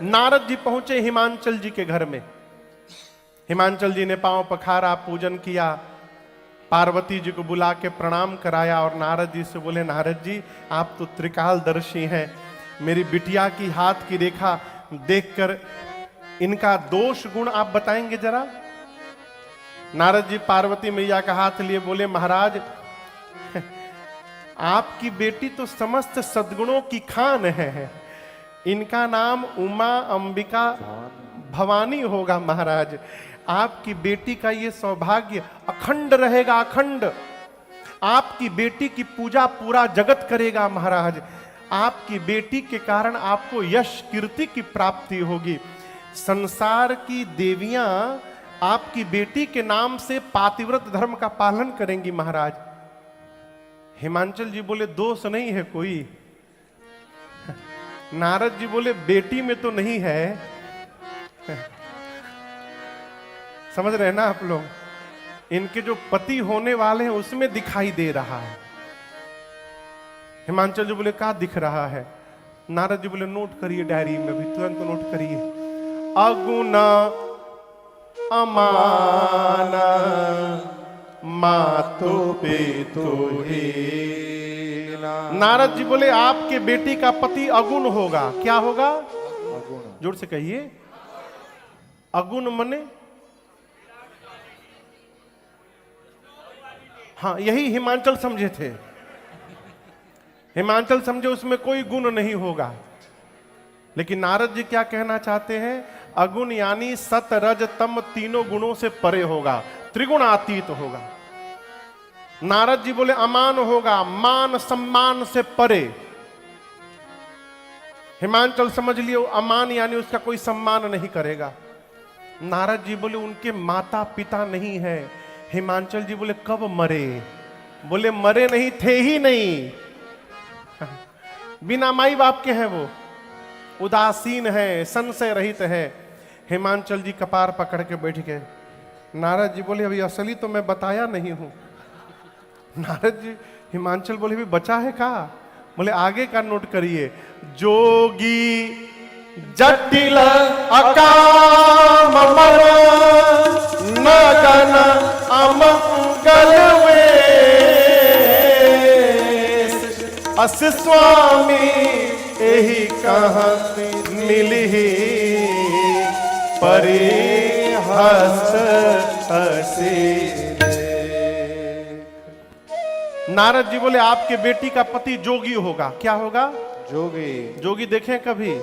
नारद जी पहुंचे हिमांचल जी के घर में। हिमांचल जी ने पांव पखारा, पूजन किया, पार्वती जी को बुला के प्रणाम कराया और नारद जी से बोले, नारद जी आप तो त्रिकालदर्शी हैं, मेरी बिटिया की हाथ की रेखा देखकर इनका दोष गुण आप बताएंगे जरा। नारद जी पार्वती मैया का हाथ लिए बोले, महाराज आपकी बेटी तो समस्त सद्गुणों की खान है, इनका नाम उमा अंबिका भवानी होगा महाराज। आपकी बेटी का ये सौभाग्य अखंड रहेगा, अखंड। आपकी बेटी की पूजा पूरा जगत करेगा महाराज। आपकी बेटी के कारण आपको यश कीर्ति की प्राप्ति होगी। संसार की देवियां आपकी बेटी के नाम से पातिव्रत धर्म का पालन करेंगी महाराज। हिमांचल जी बोले, दोष नहीं है कोई। नारद जी बोले, बेटी में तो नहीं है। समझ रहे हैं ना आप लोग, इनके जो पति होने वाले हैं उसमें दिखाई दे रहा है। हिमांचल जी बोले, क्या दिख रहा है? नारद जी बोले, नोट करिए डायरी में, भी तुरंत नोट करिए। अगुण अमान मातो पेतो ही। नारद जी बोले, आपके बेटी का पति अगुण होगा। क्या होगा? अगुण। जोर से कहिए। अगुण मने? हाँ, यही हिमांचल समझे थे। हिमांचल समझे उसमें कोई गुण नहीं होगा, लेकिन नारद जी क्या कहना चाहते हैं? अगुण यानी सत रज तम तीनों गुणों से परे होगा, त्रिगुणातीत होगा। नारद जी बोले अमान होगा, मान सम्मान से परे। हिमांचल समझ लियो अमान यानी उसका कोई सम्मान नहीं करेगा। नारद जी बोले उनके माता पिता नहीं है। हिमांचल जी बोले कब मरे? बोले मरे नहीं थे ही नहीं, बिना माई बाप के हैं वो, उदासीन है, संशय रहित है। हिमांचल जी कपार पकड़ के बैठ गए। नारद जी बोले अभी असली तो मैं बताया नहीं हूं। नारद जी, हिमांचल बोले भी बचा है का? बोले आगे का नोट करिए। जोगी जटिल अकाम मर न गन अमंगल अस स्वामी यही कहत मिलही परिहस हसी। नारद जी बोले आपके बेटी का पति जोगी होगा। क्या होगा? जोगी। जोगी देखें कभी?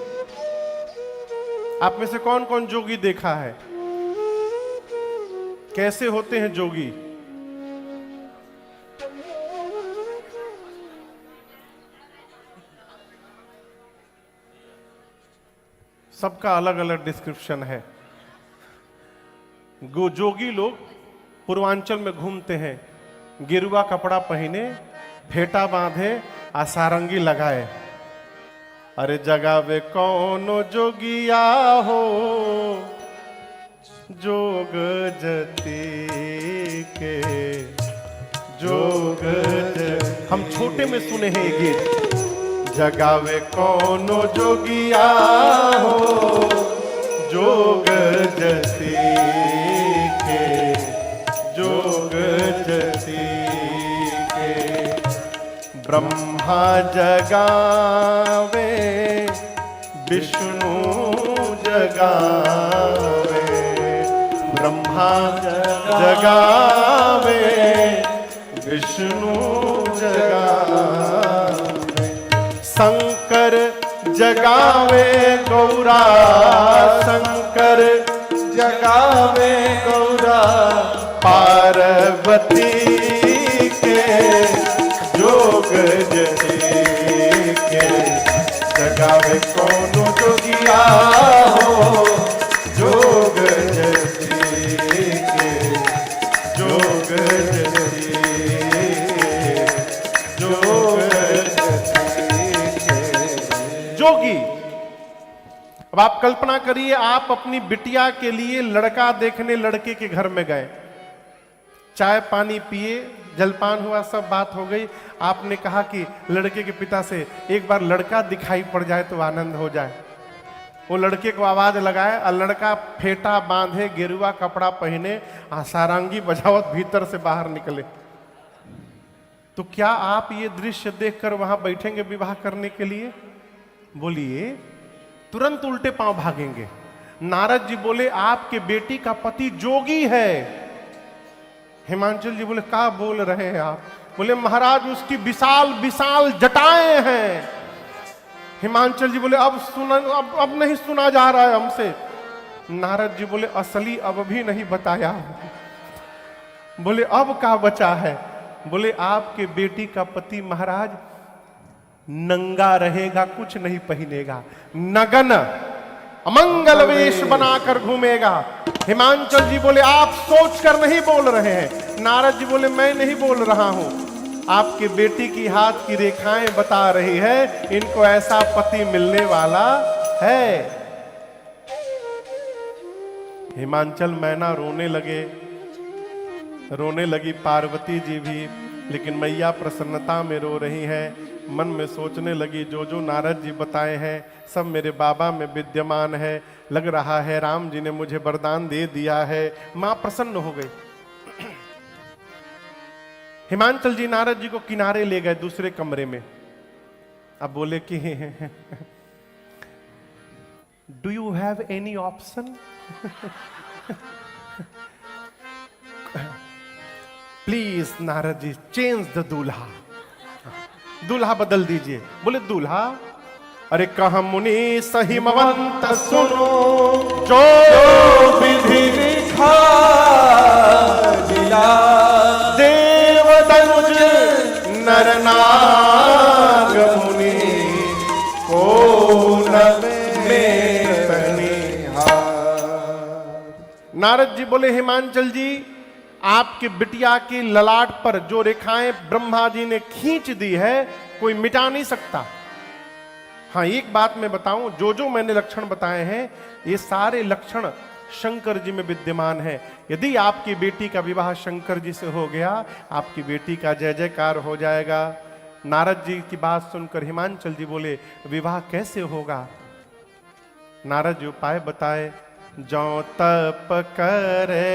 आप में से कौन कौन जोगी देखा है? कैसे होते हैं जोगी? सबका अलग अलग डिस्क्रिप्शन है। जोगी लोग पूर्वांचल में घूमते हैं, गेरुआ कपड़ा पहने, फेटा बांधे, सारंगी लगाए। अरे जगावे कौनो जोगिया हो जोग जती के जोग हम छोटे में सुने हैं ये गीत। जगावे कौनो जोगिया हो जोग जती के जोग जती के। ब्रह्मा जगावे विष्णु जगावे, ब्रह्मा जगावे विष्णु जगावे। शंकर जगावे गौरा, शंकर जगावे गौरा पार्वती के जोग जती के। जगावे कौनो जोगिया हो जोग जती के जोग जती जोग जती के। जोगी। अब आप कल्पना करिए, आप अपनी बिटिया के लिए लड़का देखने लड़के के घर में गए, चाय पानी पिए, जलपान हुआ, सब बात हो गई। आपने कहा कि लड़के के पिता से एक बार लड़का दिखाई पड़ जाए तो आनंद हो जाए। वो लड़के को आवाज लगाए और लड़का फेटा बांधे, गेरुआ कपड़ा पहने, सारंगी बजावत भीतर से बाहर निकले। तो क्या आप ये दृश्य देखकर वहां बैठेंगे विवाह करने के लिए? बोलिए, तुरंत उल्टे पांव भागेंगे। नारद जी बोले, आपके बेटी का पति जोगी है। हिमांचल जी बोले, क्या बोल रहे हैं आप? बोले, महाराज उसकी विशाल विशाल जटाएं हैं। हिमांचल जी बोले, अब नहीं सुना जा रहा है हमसे। नारद जी बोले, असली अब भी नहीं बताया। बोले, अब क्या बचा है? बोले, आपके बेटी का पति महाराज नंगा रहेगा, कुछ नहीं पहनेगा, नगन अमंगल वेश बनाकर घूमेगा। हिमांचल जी बोले, आप सोचकर नहीं बोल रहे हैं। नारद जी बोले, मैं नहीं बोल रहा हूं, आपके बेटी की हाथ की रेखाएं बता रही है, इनको ऐसा पति मिलने वाला है। हिमांचल मैना रोने लगे, रोने लगी पार्वती जी भी, लेकिन मैया प्रसन्नता में रो रही हैं। मन में सोचने लगी, जो जो नारद जी बताए हैं सब मेरे बाबा में विद्यमान है। लग रहा है राम जी ने मुझे वरदान दे दिया है। मां प्रसन्न हो गई। हिमांचल जी नारद जी को किनारे ले गए दूसरे कमरे में। अब बोले कि do you have any option? Please Narad ji, change the dulha, दूल्हा बदल दीजिए। बोले, दूल्हा? अरे कहा मुनि सहिमवंत सुनो, जो विधि लिखा दिया, देव दनुज नर नाग मुनि को नारद जी बोले, हिमांचल जी, आपके बिटिया की ललाट पर जो रेखाएं ब्रह्मा जी ने खींच दी है, कोई मिटा नहीं सकता। हाँ, एक बात मैं बताऊं, जो जो मैंने लक्षण बताए हैं, ये सारे लक्षण शंकर जी में विद्यमान है। यदि आपकी बेटी का विवाह शंकर जी से हो गया, आपकी बेटी का जय जयकार हो जाएगा। नारद जी की बात सुनकर हिमांचल जी बोले, विवाह कैसे होगा? नारद जी उपाय बताए। जो तप करे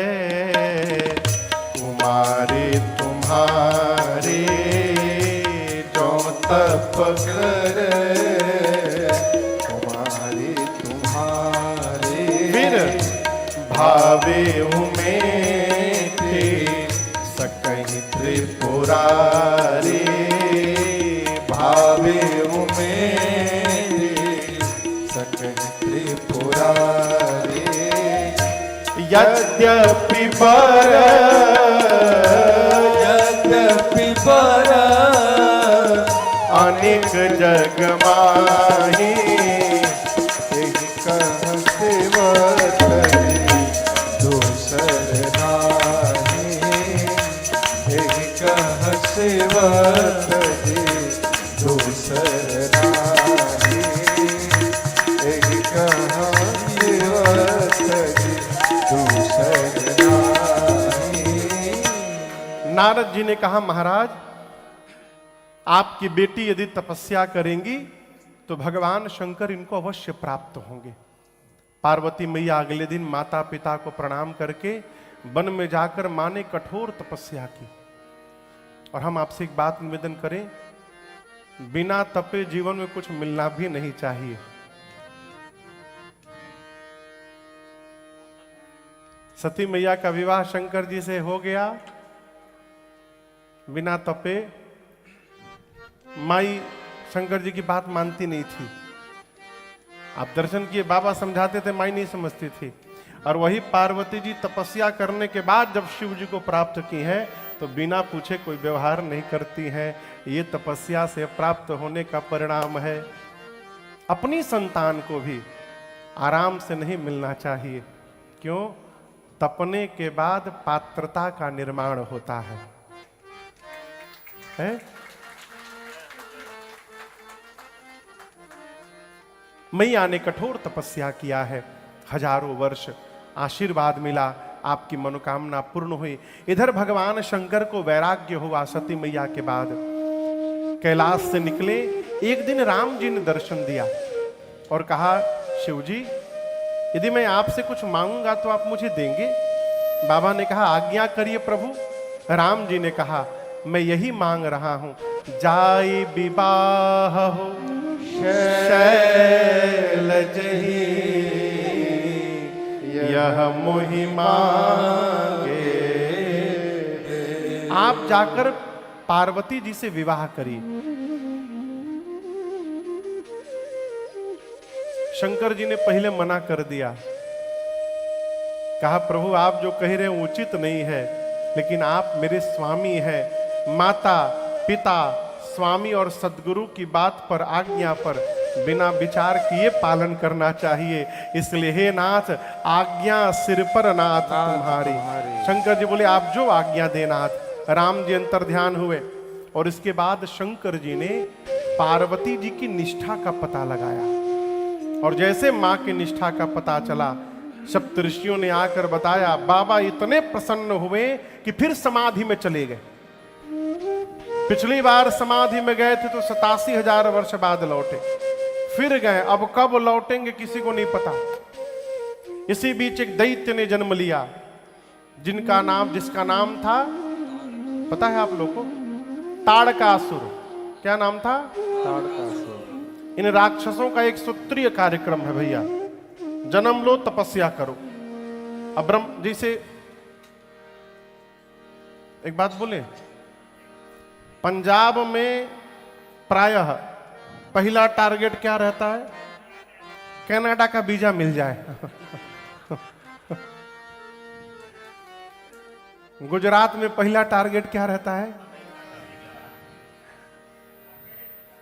कुमारी तुम्हारी, जो तप करे कुमारी तुम्हारी, फिर भावे में थे सकहीं त्रिपुरारी, भावे में सकहीं त्रिपुरारी। यद्यपि पर अनेक जग माही, एक कह सेवत दूसर नाही, एक कह सेवत दूसर नाही, एक कह सेवत दूसर नाही। नारद जी ने कहा, महाराज, आपकी बेटी यदि तपस्या करेंगी तो भगवान शंकर इनको अवश्य प्राप्त होंगे। पार्वती मैया अगले दिन माता पिता को प्रणाम करके वन में जाकर मां ने कठोर तपस्या की। और हम आपसे एक बात निवेदन करें, बिना तपे जीवन में कुछ मिलना भी नहीं चाहिए। सती मैया का विवाह शंकर जी से हो गया बिना तपे। माई शंकर जी की बात मानती नहीं थी। आप दर्शन किए, बाबा समझाते थे, माई नहीं समझती थी। और वही पार्वती जी तपस्या करने के बाद जब शिव जी को प्राप्त की हैं, तो बिना पूछे कोई व्यवहार नहीं करती हैं। ये तपस्या से प्राप्त होने का परिणाम है। अपनी संतान को भी आराम से नहीं मिलना चाहिए। क्यों? तपने के बाद पात्रता का निर्माण होता है? मैया ने कठोर तपस्या किया है, हजारों वर्ष आशीर्वाद मिला, आपकी मनोकामना पूर्ण हुई। इधर भगवान शंकर को वैराग्य हुआ सती मैया के बाद। कैलाश से निकले, एक दिन राम जी ने दर्शन दिया और कहा, शिवजी, यदि मैं आपसे कुछ मांगूंगा तो आप मुझे देंगे? बाबा ने कहा, आज्ञा करिए प्रभु। राम जी ने कहा, मैं यही मांग रहा हूं, जाई विवाह हो शैलज ही, यह मोहि मांगे। आप जाकर पार्वती जी से विवाह करिए। शंकर जी ने पहले मना कर दिया, कहा प्रभु आप जो कह रहे हैं उचित नहीं है, लेकिन आप मेरे स्वामी हैं, माता पिता स्वामी और सद्गुरु की बात पर, आज्ञा पर बिना विचार किए पालन करना चाहिए, इसलिए हे नाथ आज्ञा सिर पर नाथ तुम्हारी। शंकर जी बोले आप जो आज्ञा दे नाथ। राम जी अंतर ध्यान हुए और इसके बाद शंकर जी ने पार्वती जी की निष्ठा का पता लगाया, और जैसे मां की निष्ठा का पता चला, सप्तऋषियों ने आकर बताया। बाबा इतने प्रसन्न हुए कि फिर समाधि में चले गए। पिछली बार समाधि में गए थे तो 87,000 वर्ष बाद लौटे, फिर गए, अब कब लौटेंगे किसी को नहीं पता। इसी बीच एक दैत्य ने जन्म लिया, जिसका नाम था, पता है आप लोगों को? ताड़कासुर। क्या नाम था? ताड़कासुर। इन राक्षसों का एक सूत्रीय कार्यक्रम है भैया, जन्म लो तपस्या करो। अब ब्रह्म जी से एक बात बोले, पंजाब में प्रायः पहला टारगेट क्या रहता है? कनाडा का वीजा मिल जाए। गुजरात में पहला टारगेट क्या रहता है?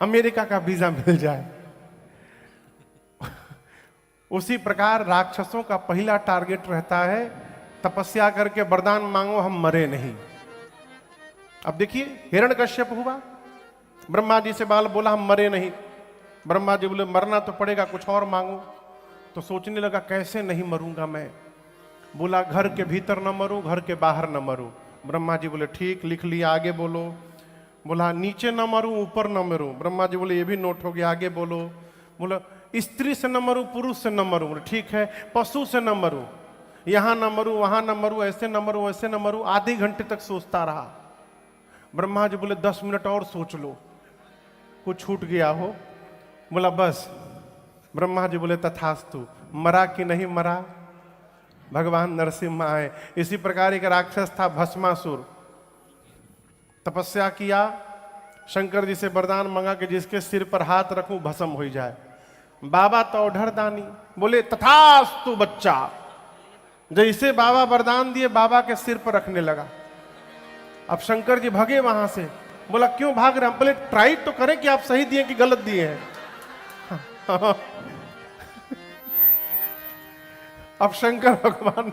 अमेरिका का वीजा मिल जाए। उसी प्रकार राक्षसों का पहला टारगेट रहता है, तपस्या करके वरदान मांगो हम मरे नहीं। अब देखिए हिरण्यकश्यप हुआ, ब्रह्मा जी से बाल बोला हम मरे नहीं। ब्रह्मा जी बोले मरना तो पड़ेगा, कुछ और मांगो। तो सोचने लगा कैसे नहीं मरूंगा मैं। बोला घर के भीतर न मरूं, घर के बाहर न मरूं। ब्रह्मा जी बोले ठीक, लिख लिया, आगे बोलो। बोला नीचे न मरूं, ऊपर न मरूं। ब्रह्मा जी बोले ये भी नोट हो गया, आगे बोलो। बोला स्त्री से न मरूं, पुरुष से न मरूं। बोले ठीक है, पशु से न मरूं, यहां न मरूं, वहां न मरूं, ऐसे न मरूं, ऐसे न मरूं। आधे घंटे तक सोचता रहा। ब्रह्मा जी बोले 10 मिनट और सोच लो, कुछ छूट गया हो। बोला बस। ब्रह्मा जी बोले तथास्तु। मरा कि नहीं मरा? भगवान नरसिम्हा आए। इसी प्रकार एक राक्षस था भस्मासुर, तपस्या किया, शंकर जी से वरदान मांगा कि जिसके सिर पर हाथ रखूं भस्म हो जाए। बाबा तो ढरदानी बोले तथास्तु बच्चा। जैसे बाबा वरदान दिए बाबा के सिर पर रखने लगा। अब शंकर जी भागे वहां से। बोला क्यों भाग रहे? हम बोले ट्राई तो करें कि आप सही दिए कि गलत दिए हैं। अब शंकर भगवान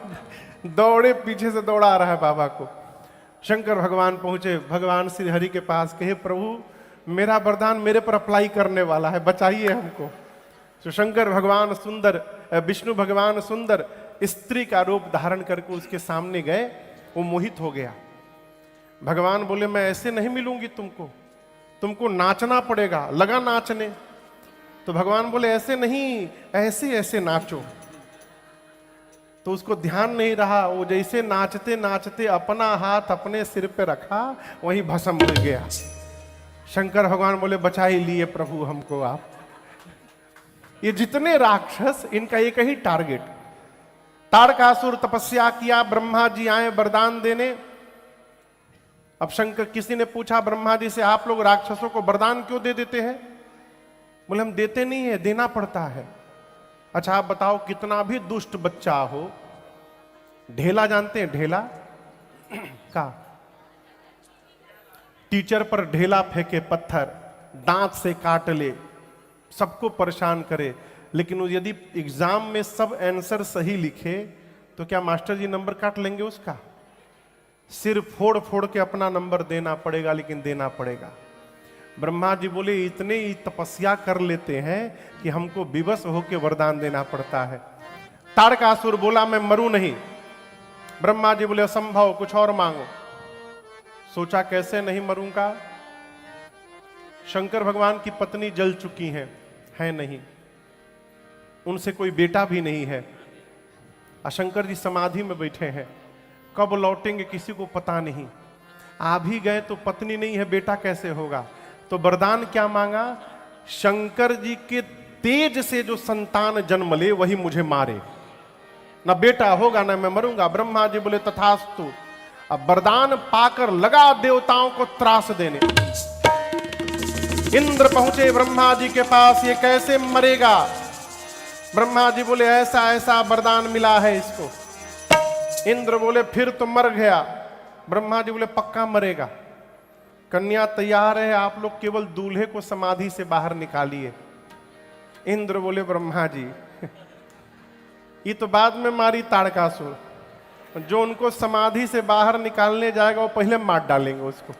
दौड़े, पीछे से दौड़ा रहा है बाबा को। शंकर भगवान पहुंचे भगवान श्री हरि के पास, कहे प्रभु मेरा वरदान मेरे पर अप्लाई करने वाला है, बचाइए हमको। तो शंकर भगवान सुंदर, विष्णु भगवान सुंदर स्त्री का रूप धारण करके उसके सामने गए। वो मोहित हो गया। भगवान बोले मैं ऐसे नहीं मिलूंगी तुमको, तुमको नाचना पड़ेगा। लगा नाचने। तो भगवान बोले ऐसे नहीं, ऐसे ऐसे नाचो। तो उसको ध्यान नहीं रहा, वो जैसे नाचते नाचते अपना हाथ अपने सिर पे रखा, वहीं भस्म हो गया। शंकर भगवान बोले बचा ही लिए प्रभु हमको आप। ये जितने राक्षस, इनका एक ही टारगेट। ताड़कासुर तपस्या किया, ब्रह्मा जी आए वरदान देने। अब शंकर, किसी ने पूछा ब्रह्मा जी से आप लोग राक्षसों को वरदान क्यों दे देते हैं? बोले हम देते नहीं है, देना पड़ता है। अच्छा आप बताओ, कितना भी दुष्ट बच्चा हो, ढेला जानते हैं? ढेला का टीचर पर ढेला फेंके, पत्थर दांत से काट ले, सबको परेशान करे, लेकिन यदि एग्जाम में सब आंसर सही लिखे तो क्या मास्टर जी नंबर काट लेंगे उसका? सिर फोड़ फोड़ के अपना नंबर देना पड़ेगा, लेकिन देना पड़ेगा। ब्रह्मा जी बोले इतने ही तपस्या कर लेते हैं कि हमको विवश होकर वरदान देना पड़ता है। ताड़कासुर बोला मैं मरूं नहीं। ब्रह्मा जी बोले असंभव, कुछ और मांगो। सोचा कैसे नहीं मरूंगा? शंकर भगवान की पत्नी जल चुकी है नहीं। उनसे कोई बेटा भी नहीं है। शंकर जी समाधि में बैठे हैं, कब लौटेंगे किसी को पता नहीं। आ भी गए तो पत्नी नहीं है, बेटा कैसे होगा। तो वरदान क्या मांगा, शंकर जी के तेज से जो संतान जन्म ले वही मुझे मारे, ना बेटा होगा ना मैं मरूंगा। ब्रह्मा जी बोले तथास्तु। अब वरदान पाकर लगा देवताओं को त्रास देने। इंद्र पहुंचे ब्रह्मा जी के पास, ये कैसे मरेगा। ब्रह्मा जी बोले ऐसा ऐसा वरदान मिला है इसको। इंद्र बोले फिर तो मर गया। ब्रह्मा जी बोले पक्का मरेगा। कन्या तैयार है, आप लोग केवल दूल्हे को समाधि से बाहर निकालिए। इंद्र बोले ब्रह्मा जी ये तो बाद में मारी ताड़कासुर, जो उनको समाधि से बाहर निकालने जाएगा वो पहले मार डालेंगे उसको।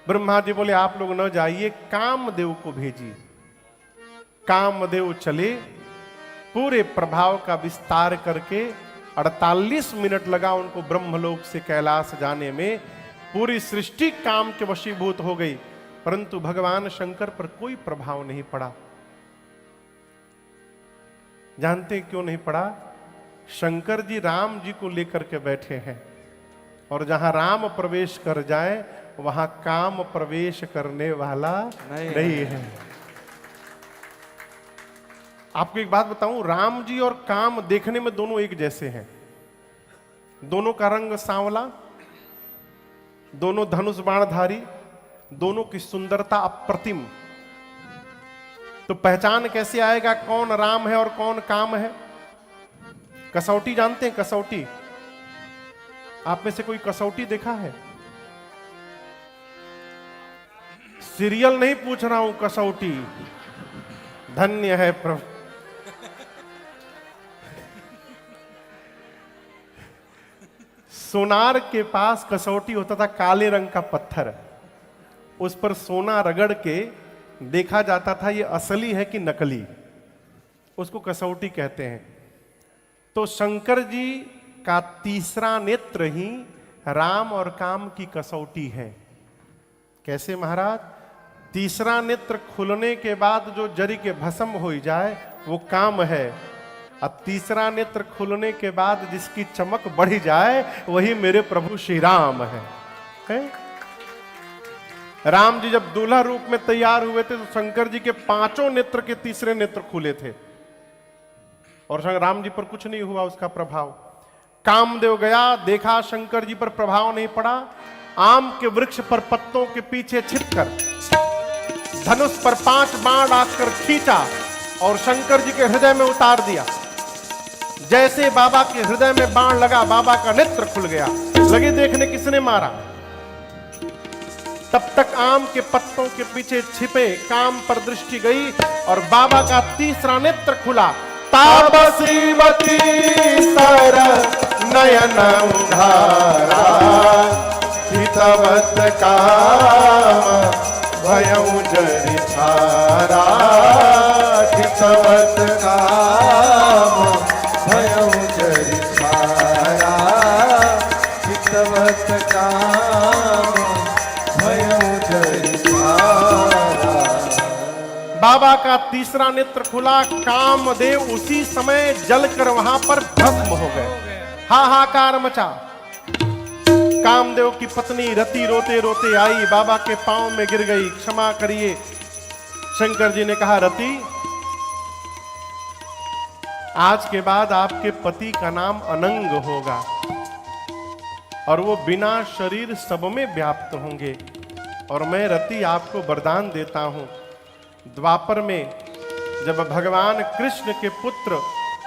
ब्रह्मा जी बोले आप लोग न जाइए, कामदेव को भेजिए। कामदेव चले, पूरे प्रभाव का विस्तार करके 48 मिनट लगा उनको ब्रह्मलोक से कैलाश जाने में। पूरी सृष्टि काम के वशीभूत हो गई, परंतु भगवान शंकर पर कोई प्रभाव नहीं पड़ा। जानते क्यों नहीं पड़ा? शंकर जी राम जी को लेकर के बैठे हैं, और जहां राम प्रवेश कर जाए वहां काम प्रवेश करने वाला नहीं है। आपको एक बात बताऊं, राम जी और काम देखने में दोनों एक जैसे हैं। दोनों का रंग सांवला, दोनों धनुष बाणधारी, दोनों की सुंदरता अप्रतिम। तो पहचान कैसे आएगा कौन राम है और कौन काम है? कसौटी जानते हैं? कसौटी, आप में से कोई कसौटी देखा है? सीरियल नहीं पूछ रहा हूं, कसौटी। धन्य है प्रभु। सोनार के पास कसौटी होता था, काले रंग का पत्थर, उस पर सोना रगड़ के देखा जाता था ये असली है कि नकली, उसको कसौटी कहते हैं। तो शंकर जी का तीसरा नेत्र ही राम और काम की कसौटी है। कैसे महाराज? तीसरा नेत्र खुलने के बाद जो जरी के भस्म हो जाए वो काम है, अब तीसरा नेत्र खुलने के बाद जिसकी चमक बढ़ जाए वही मेरे प्रभु श्री राम है? राम जी जब दूल्हा रूप में तैयार हुए थे तो शंकर जी के 5 नेत्र के तीसरे नेत्र खुले थे, और राम जी पर कुछ नहीं हुआ उसका प्रभाव। कामदेव गया, देखा शंकर जी पर प्रभाव नहीं पड़ा। आम के वृक्ष पर पत्तों के पीछे छिपकर धनुष पर 5 बाण आकर खींचा और शंकर जी के हृदय में उतार दिया। जैसे बाबा के हृदय में बाण लगा, बाबा का नेत्र खुल गया। लगे देखने किसने मारा। तब तक आम के पत्तों के पीछे छिपे काम पर दृष्टि गई और बाबा का तीसरा नेत्र खुला। ताप श्रीमती सर नयन उधारा, हितवत काम भयउ जरि छारा। हितवत काम भयउ जरि छारा। हितवत काम भयउ जरि छारा। बाबा का तीसरा नेत्र खुला। कामदेव उसी समय जलकर वहां पर भस्म हो गए। हाहाकार मचा। कामदेव की पत्नी रति रोते रोते आई, बाबा के पांव में गिर गई, क्षमा करिए। शंकर जी ने कहा, रति आज के बाद आपके पति का नाम अनंग होगा और वो बिना शरीर सब में व्याप्त होंगे। और मैं रति आपको वरदान देता हूं, द्वापर में जब भगवान कृष्ण के पुत्र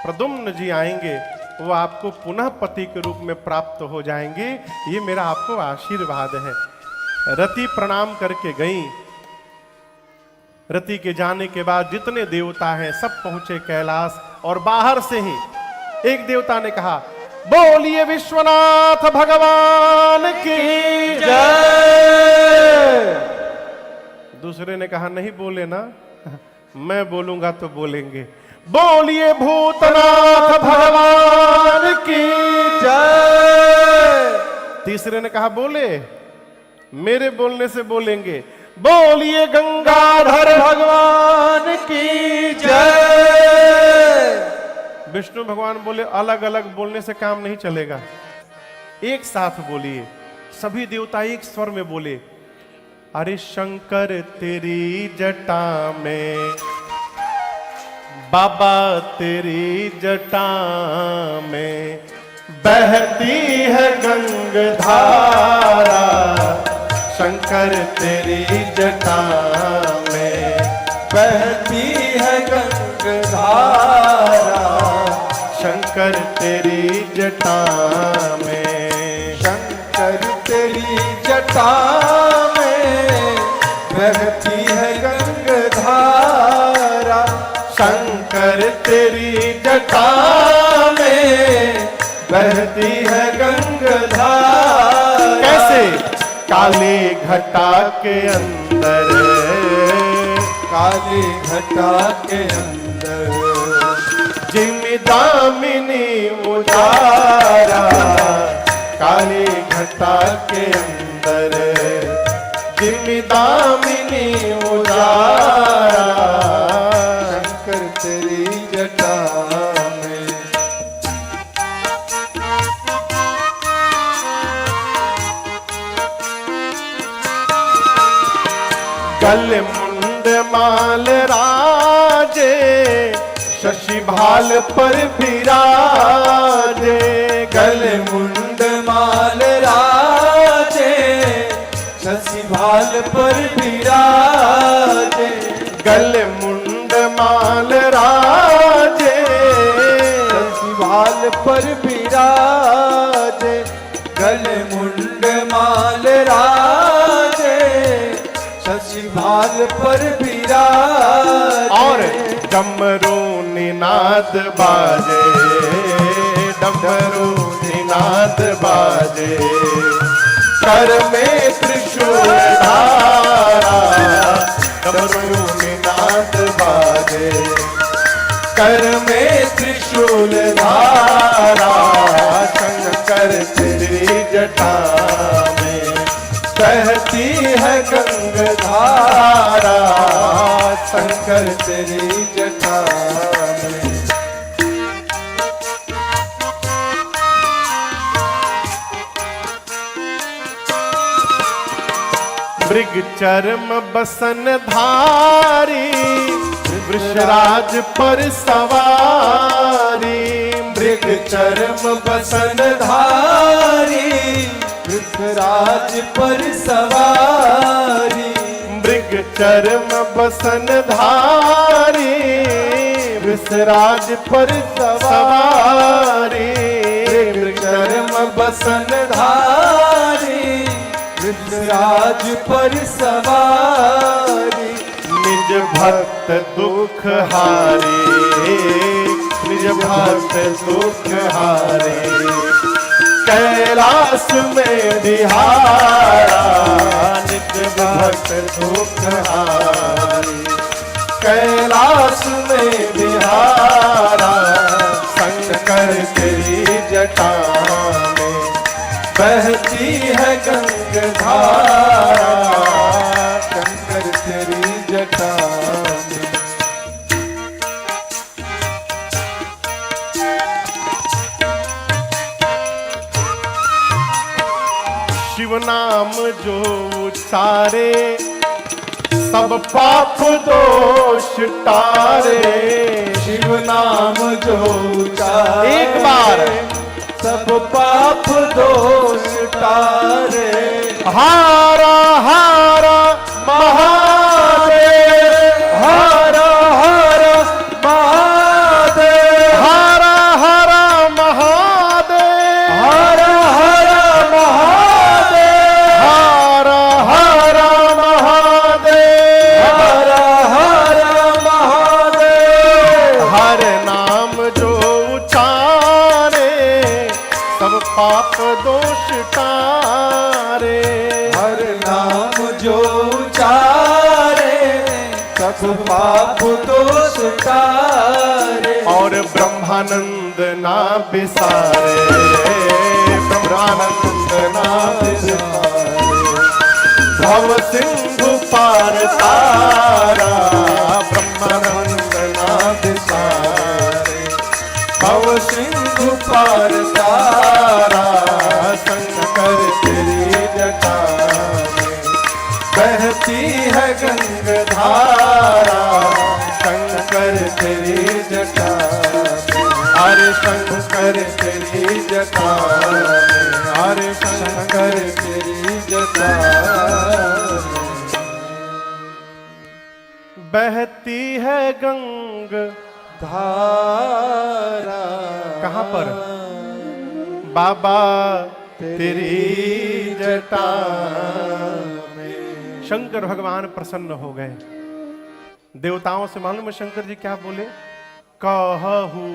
प्रद्युम्न जी आएंगे वो आपको पुनः पति के रूप में प्राप्त हो जाएंगे। ये मेरा आपको आशीर्वाद है। रति प्रणाम करके गई। रति के जाने के बाद जितने देवता हैं सब पहुंचे कैलाश, और बाहर से ही एक देवता ने कहा, बोलिए विश्वनाथ भगवान की जय। दूसरे ने कहा, नहीं बोले ना, मैं बोलूंगा तो बोलेंगे। बोलिए भूतनाथ भगवान की जय। तीसरे ने कहा, बोले, मेरे बोलने से बोलेंगे। बोलिए गंगाधर भगवान की जय। विष्णु भगवान बोले अलग अलग बोलने से काम नहीं चलेगा, एक साथ बोलिए। सभी देवता एक स्वर में बोले, अरे शंकर तेरी जटा में, बाबा तेरी जटा में बहती है गंगाधारा, शंकर तेरी जटा में बहती है गंगाधारा, शंकर तेरी जटा में, शंकर तेरी जटा में बहती है गंगाधारा, शंकर तेरी जटा में बहती है गंगाधारा। कैसे? काली घटा के अंदर, काली घटा के अंदर जिमिदामिनी उजारा, काली घटा के अंदर जिमिदामिनी उजारा, शंकर तेरी जटा में। गल मुंड माल राजे, शशि भाल पर विराजे, गल मुंड माल राजे, शशि भाल पर विराजे, गल मुंड माल राजे, शशि भाल पर विराजे, गल मुंड माल राजे, शशि भाल पर विराजे। और डमरू निनाद बाजे, डमरू निनाद बाजे, कर में त्रिशूल धारा, डमरू निनाद बाजे, कर में त्रिशूल धारा, शंकर तेरी जटा में बहती है गंगाधारा, शंकर तेरी जटा में। मृग चर्म बसन धारी, वृषराज पर सवारी, मृग चर्म बसन धारी, वृषराज पर सवारी, मृग चर्म बसन धारी, वृषराज पर सवारी, मृग चर्म बसन धारी, वृषराज पर सवारी, निज भक्त दुख हारे, निज भक्त दुख हारे, कैलाश में बिहारा, निज भक्त दुख हारे, कैलाश में बिहारा, शंकर तेरी जटा में बहती है गंगाधारा, शंकर तेरी जटा में। शिव नाम जो उचारे, सब पाप दोष टारे, शिव नाम जो उचारे, एक बार सब पाप दोष टारे, हारा हारा महादेव, हरा हरा महादेव, हारा हारा महादेव, हरा हरा महादेव, हारा हारा महादेव, हरा हरा महादेव। हर नाम जो उचारे, सब पाप दोष टारे, हर नाम जो उचारे, सब पाप दोष टारे, और ब्रह्मानंद ना बिसारे, ब्रह्मानंद ना बिसारे, भव सिंधु पार तारा, ब्रह्मानंद ना बिसारे, सिंधु पार तारा, शंकर तेरी जटा में बहती है गंगाधारा, शंकर तेरी जटा में, हरे शंकर तेरी जटा में, हरे शंकर तेरी जटा में। बहती है गंग धारा, कहाँ पर? बाबा तेरी जटा में। शंकर भगवान प्रसन्न हो गए। देवताओं से मालूम है शंकर जी क्या बोले? कहू,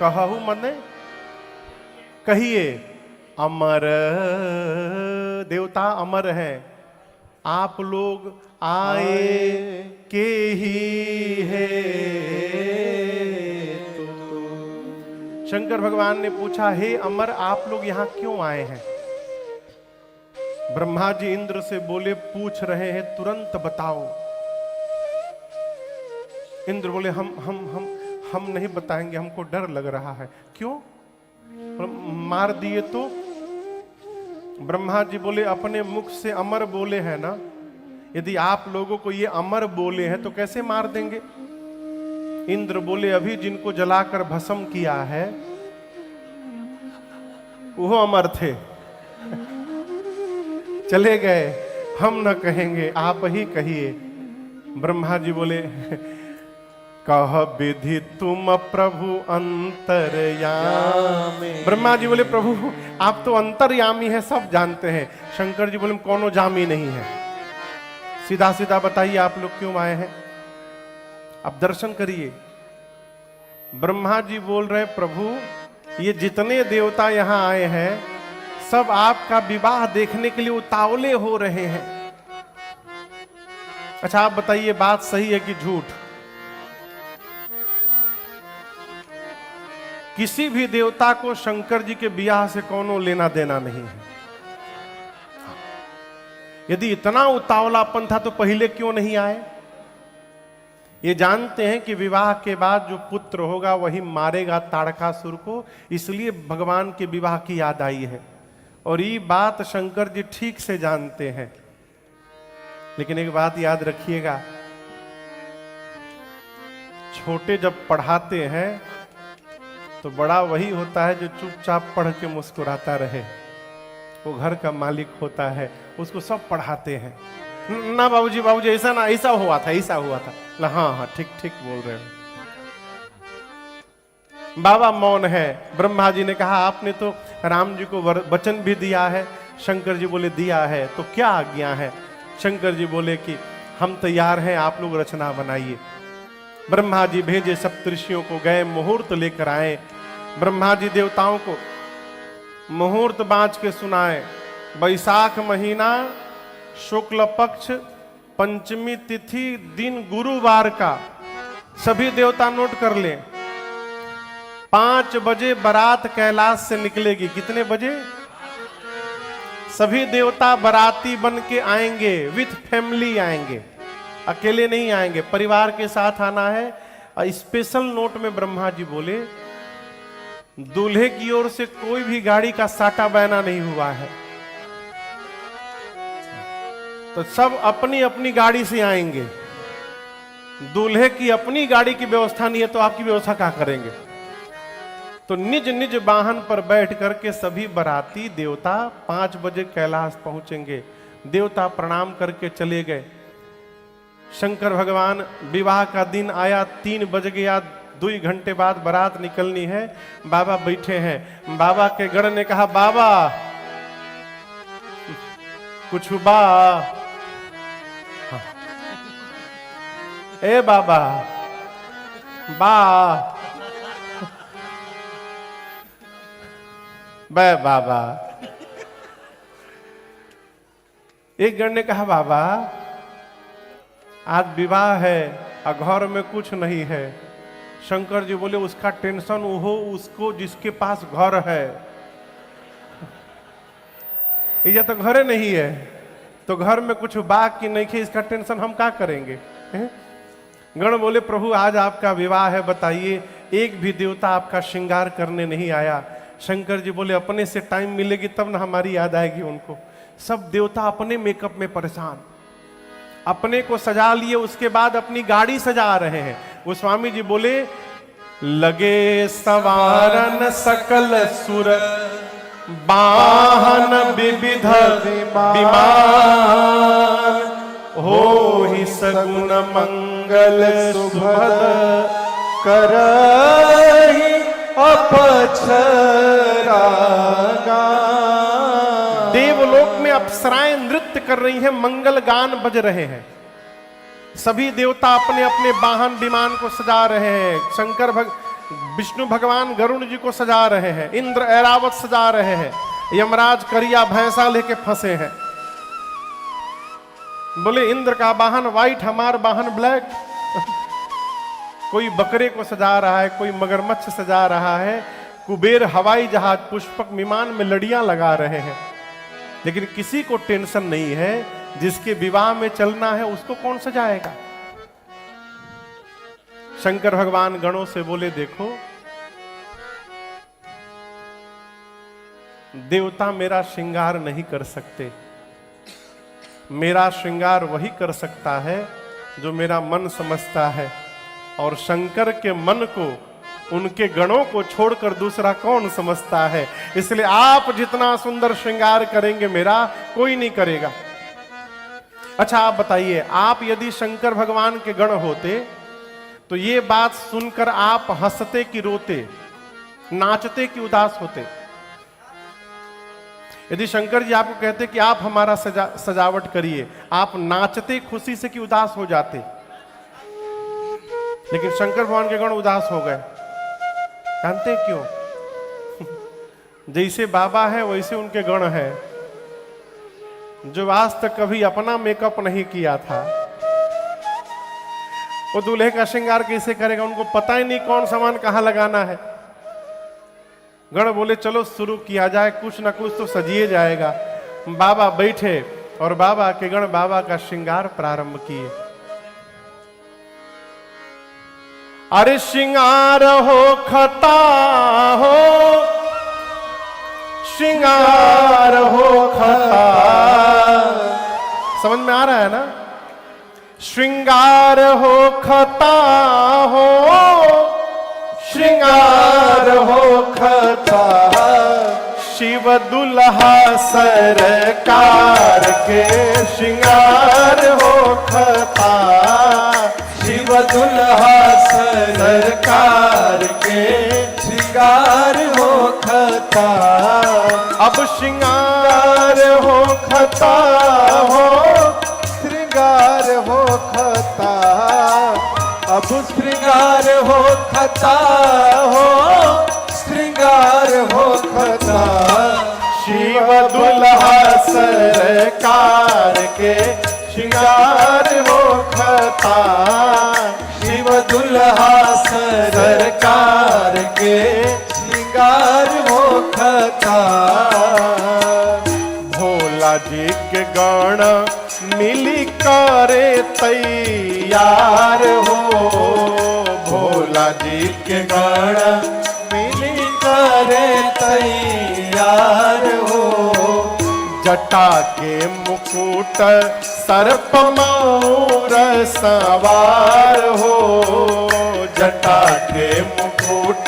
कहू मने कहिए, अमर, देवता अमर है, आप लोग आए के ही है। शंकर भगवान ने पूछा, हे अमर, आप लोग यहां क्यों आए हैं? ब्रह्मा जी इंद्र से बोले, पूछ रहे हैं, तुरंत बताओ। इंद्र बोले, हम नहीं बताएंगे, हमको डर लग रहा है। क्यों? मार दिए तो? ब्रह्मा जी बोले, अपने मुख से अमर बोले हैं ना, यदि आप लोगों को ये अमर बोले हैं तो कैसे मार देंगे? इंद्र बोले, अभी जिनको जलाकर भस्म किया है वो अमर थे, चले गए, हम न कहेंगे, आप ही कहिए। ब्रह्मा जी बोले, कह विधि तुम प्रभु अंतर्यामी। ब्रह्मा जी बोले, प्रभु आप तो अंतर्यामी है, सब जानते हैं। शंकर जी बोले, कोनो जामी नहीं है, सीधा सीधा बताइए आप लोग क्यों आए हैं, आप दर्शन करिए। ब्रह्मा जी बोल रहे, प्रभु ये जितने देवता यहां आए हैं सब आपका विवाह देखने के लिए उतावले हो रहे हैं। अच्छा आप बताइए, बात सही है कि झूठ? किसी भी देवता को शंकर जी के विवाह से कोनो लेना देना नहीं है। यदि इतना उतावलापन था तो पहले क्यों नहीं आए? ये जानते हैं कि विवाह के बाद जो पुत्र होगा वही मारेगा ताड़कासुर को, इसलिए भगवान के विवाह की याद आई है। और ये बात शंकर जी ठीक से जानते हैं। लेकिन एक बात याद रखिएगा, छोटे जब पढ़ाते हैं तो बड़ा वही होता है जो चुपचाप पढ़ के मुस्कुराता रहे, वो घर का मालिक होता है, उसको सब पढ़ाते हैं। ना बाबूजी बाबूजी ऐसा ना, ऐसा हुआ था, ऐसा हुआ था। हाँ हाँ ठीक ठीक बोल रहे हो। बाबा मौन है। ब्रह्मा जी ने कहा, आपने तो राम जी को वचन भी दिया है। शंकर जी बोले, दिया है तो क्या आज्ञा है? शंकर जी बोले कि हम तैयार हैं, आप लोग रचना बनाइए। ब्रह्मा जी भेजे सप्तऋषियों को, गए मुहूर्त लेकर आए। ब्रह्मा जी देवताओं को मुहूर्त बांच के सुनाए। बैसाख महीना शुक्ल पक्ष पंचमी तिथि दिन गुरुवार का, सभी देवता नोट कर ले। 5 बजे बारात कैलाश से निकलेगी। कितने बजे? सभी देवता बाराती बन के आएंगे, विथ फैमिली आएंगे, अकेले नहीं आएंगे, परिवार के साथ आना है। और स्पेशल नोट में ब्रह्मा जी बोले, दूल्हे की ओर से कोई भी गाड़ी का साटा बहना नहीं हुआ है, तो सब अपनी अपनी गाड़ी से आएंगे। दूल्हे की अपनी गाड़ी की व्यवस्था नहीं है तो आपकी व्यवस्था क्या करेंगे? तो निज निज वाहन पर बैठ करके सभी बाराती देवता 5 बजे कैलाश पहुंचेंगे। देवता प्रणाम करके चले गए। शंकर भगवान, विवाह का दिन आया, 3 बज गया, 2 घंटे बाद बारात निकलनी है। बाबा बैठे हैं। बाबा के गण ने कहा, बाबा कुछ बा? हाँ। ए बाबा बा, बे बाबा। एक गण ने कहा, बाबा आज विवाह है और घर में कुछ नहीं है। शंकर जी बोले, उसका टेंशन हो उसको जिसके पास घर है, ये तो घर नहीं है, तो घर में कुछ बाग की नहीं है, इसका टेंशन हम क्या करेंगे? गण बोले, प्रभु आज आपका विवाह है, बताइए एक भी देवता आपका श्रृंगार करने नहीं आया। शंकर जी बोले अपने से टाइम मिलेगी तब ना हमारी याद आएगी उनको। सब देवता अपने मेकअप में परेशान, अपने को सजा लिए, उसके बाद अपनी गाड़ी सजा रहे हैं। वो स्वामी जी बोले लगे सवारन सकल सुर वाहन विविध विमान, हो ही सगुन मंगल सुभद करहि अपक्षरा गान। देवलोक में अप्सराएं नृत्य कर रही हैं, मंगल गान बज रहे हैं। सभी देवता अपने अपने वाहन विमान को सजा रहे हैं। विष्णु भगवान गरुड़ जी को सजा रहे हैं, इंद्र ऐरावत सजा रहे हैं, यमराज करिया भैंसा लेके फंसे हैं। बोले इंद्र का वाहन व्हाइट, हमार वाहन ब्लैक। कोई बकरे को सजा रहा है, कोई मगरमच्छ सजा रहा है, कुबेर हवाई जहाज पुष्पक विमान में लड़ियां लगा रहे हैं। लेकिन किसी को टेंशन नहीं है, जिसके विवाह में चलना है उसको कौन सजाएगा। शंकर भगवान गणों से बोले देखो देवता मेरा श्रृंगार नहीं कर सकते, मेरा श्रृंगार वही कर सकता है जो मेरा मन समझता है, और शंकर के मन को, उनके गणों को छोड़कर दूसरा कौन समझता है। इसलिए आप जितना सुंदर श्रृंगार करेंगे मेरा कोई नहीं करेगा। अच्छा आप बताइए, आप यदि शंकर भगवान के गण होते तो ये बात सुनकर आप हंसते कि रोते, नाचते कि उदास होते। यदि शंकर जी आपको कहते कि आप हमारा सजावट करिए, आप नाचते खुशी से कि उदास हो जाते। लेकिन शंकर भगवान के गण उदास हो गए, जानते क्यों? जैसे बाबा है वैसे उनके गण हैं, जो आज तक कभी अपना मेकअप नहीं किया था। वो दूल्हे का श्रृंगार कैसे करेगा, उनको पता ही नहीं कौन सामान कहां लगाना है। गण बोले चलो शुरू किया जाए, कुछ ना कुछ तो सजिए जाएगा। बाबा बैठे और बाबा के गण बाबा का श्रृंगार प्रारंभ किए। अरे श्रृंगार हो खता हो, श्रृंगार हो खता, समझ में आ रहा है ना? श्रृंगार हो खता हो, श्रृंगार हो खता, शिव दुल्हा सरकार के श्रृंगार हो खता, शिव दुल्हा सरकार के श्रृंगार हो खता। अब श्रृंगार हो खता हो, श्रृंगार हो खता, अब श्रृंगार हो खता हो, श्रृंगार हो खता, शिव दुल्हा सरकार के श्रृंगार हो खता, शिव दुल्हा सरकार के श्रृंगार हो खता। भोला जी के गण मिली करे तैयार हो, भोला जी के गण मिली करे तैयार हो, जटा के मुकुट सर्प मौर सवार हो, जटा के मुकुट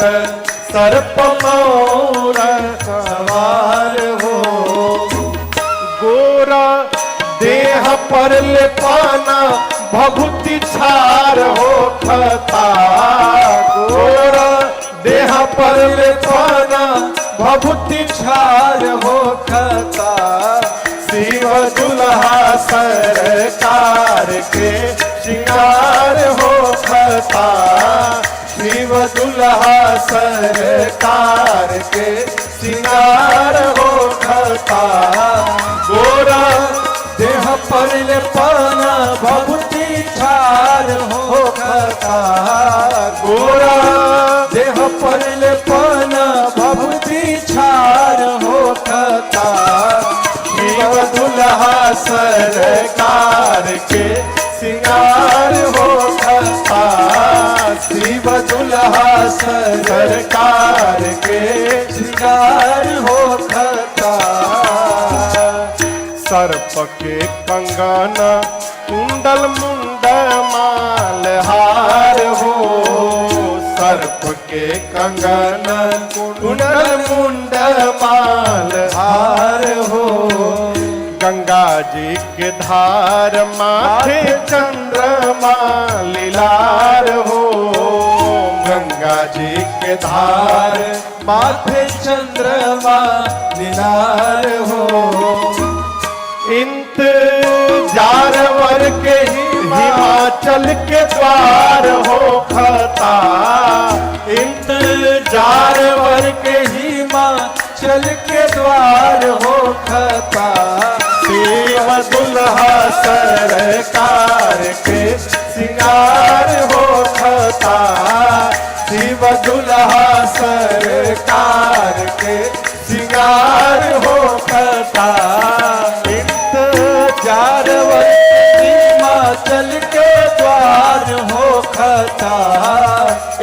सर्प मौर सवार हो, गोरा देह पर ले पाना भभूति छार हो खता, गोरा देह पर ले पाना भभूति छार हो खता, शिव दुल्हा सरकार के श्रृंगार हो खता, शिव दुल्हा सरकार के श्रृंगार हो खता, गोरा देह पर ले पाना भभूति छार हो खता, गोरा देह पर ले पाना भभूति छार हो खता, शिव दुल्हा सरकार के श्रृंगार हो खता, शिव दुल्हा सरकार के श्रृंगार हो खता। सर्प के कंगन कुंडल मुंड माल हार हो, सर्प के कंगन कुंडल मुंड माल हार हो। गंगा जी के धार माथे चंद्रमा लीलार हो, गंगा जी के धार माथे चंद्रमा लीलार हो। इंतजार वर के हिमाचल के द्वार हो खता, इंतजार वर के हिमाचल के द्वार हो खता। शिव दुल्हा सरकार के श्रृंगार हो खता, शिव दुल्हा सरकार के श्रृंगार हो खता। इंतजार वर हिमाचल के द्वार हो खता,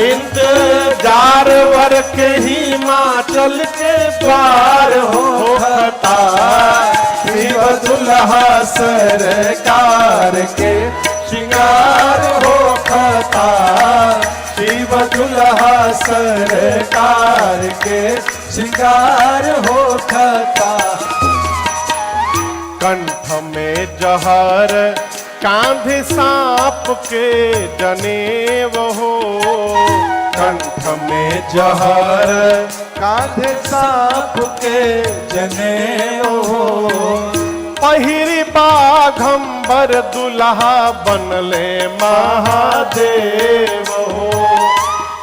इंतजार वर के हिमाचल के द्वार हो खता। शिव दुल्हा सरकार के श्रृंगार हो खता, शिव दुल्हा सरकार के श्रृंगार हो खता। कंठ में जहर कांधे सांप के जनेव हो, कंठ में जहर कांधे सांप के जनेऊ हो। पहिरी बाघंबर दुल्हा बनले महादेव हो,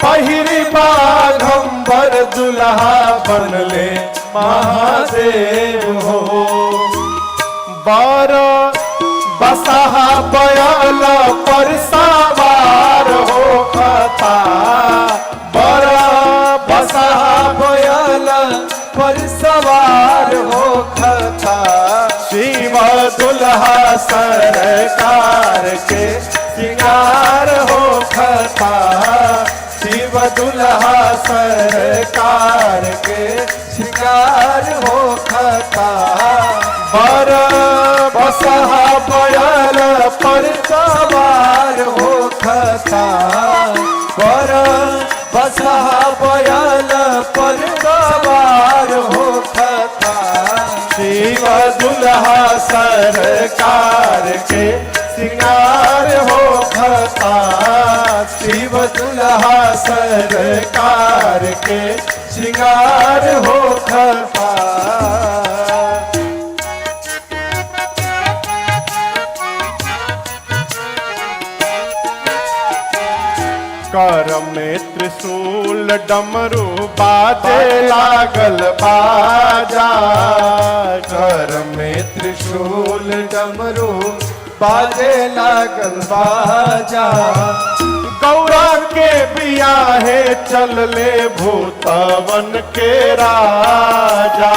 पहिरी बाघंबर दुल्हा बनले महादेव हो। बर बसहा बयल पर सवार हो खता, बर बसहा बयल पर सवार हो खता। शिव दुल्हा सरकार के श्रृंगार हो खता, शिव दुल्हा सरकार के श्रृंगार हो खता। बर बसहा बयल पर सवार हो खता, बर बसहा बयल पर सवार हो खता। शिव दुल्हा सरकार के श्रृंगार हो खता, शिव दुल्हा सरकार के श्रृंगार हो खता। कर में त्रिशूल डमरू बाजे लागल बाजा, कर में त्रिशूल डमरू बाजे लागल बाजा। गौरा के बियाहे चलले भूतवन के राजा,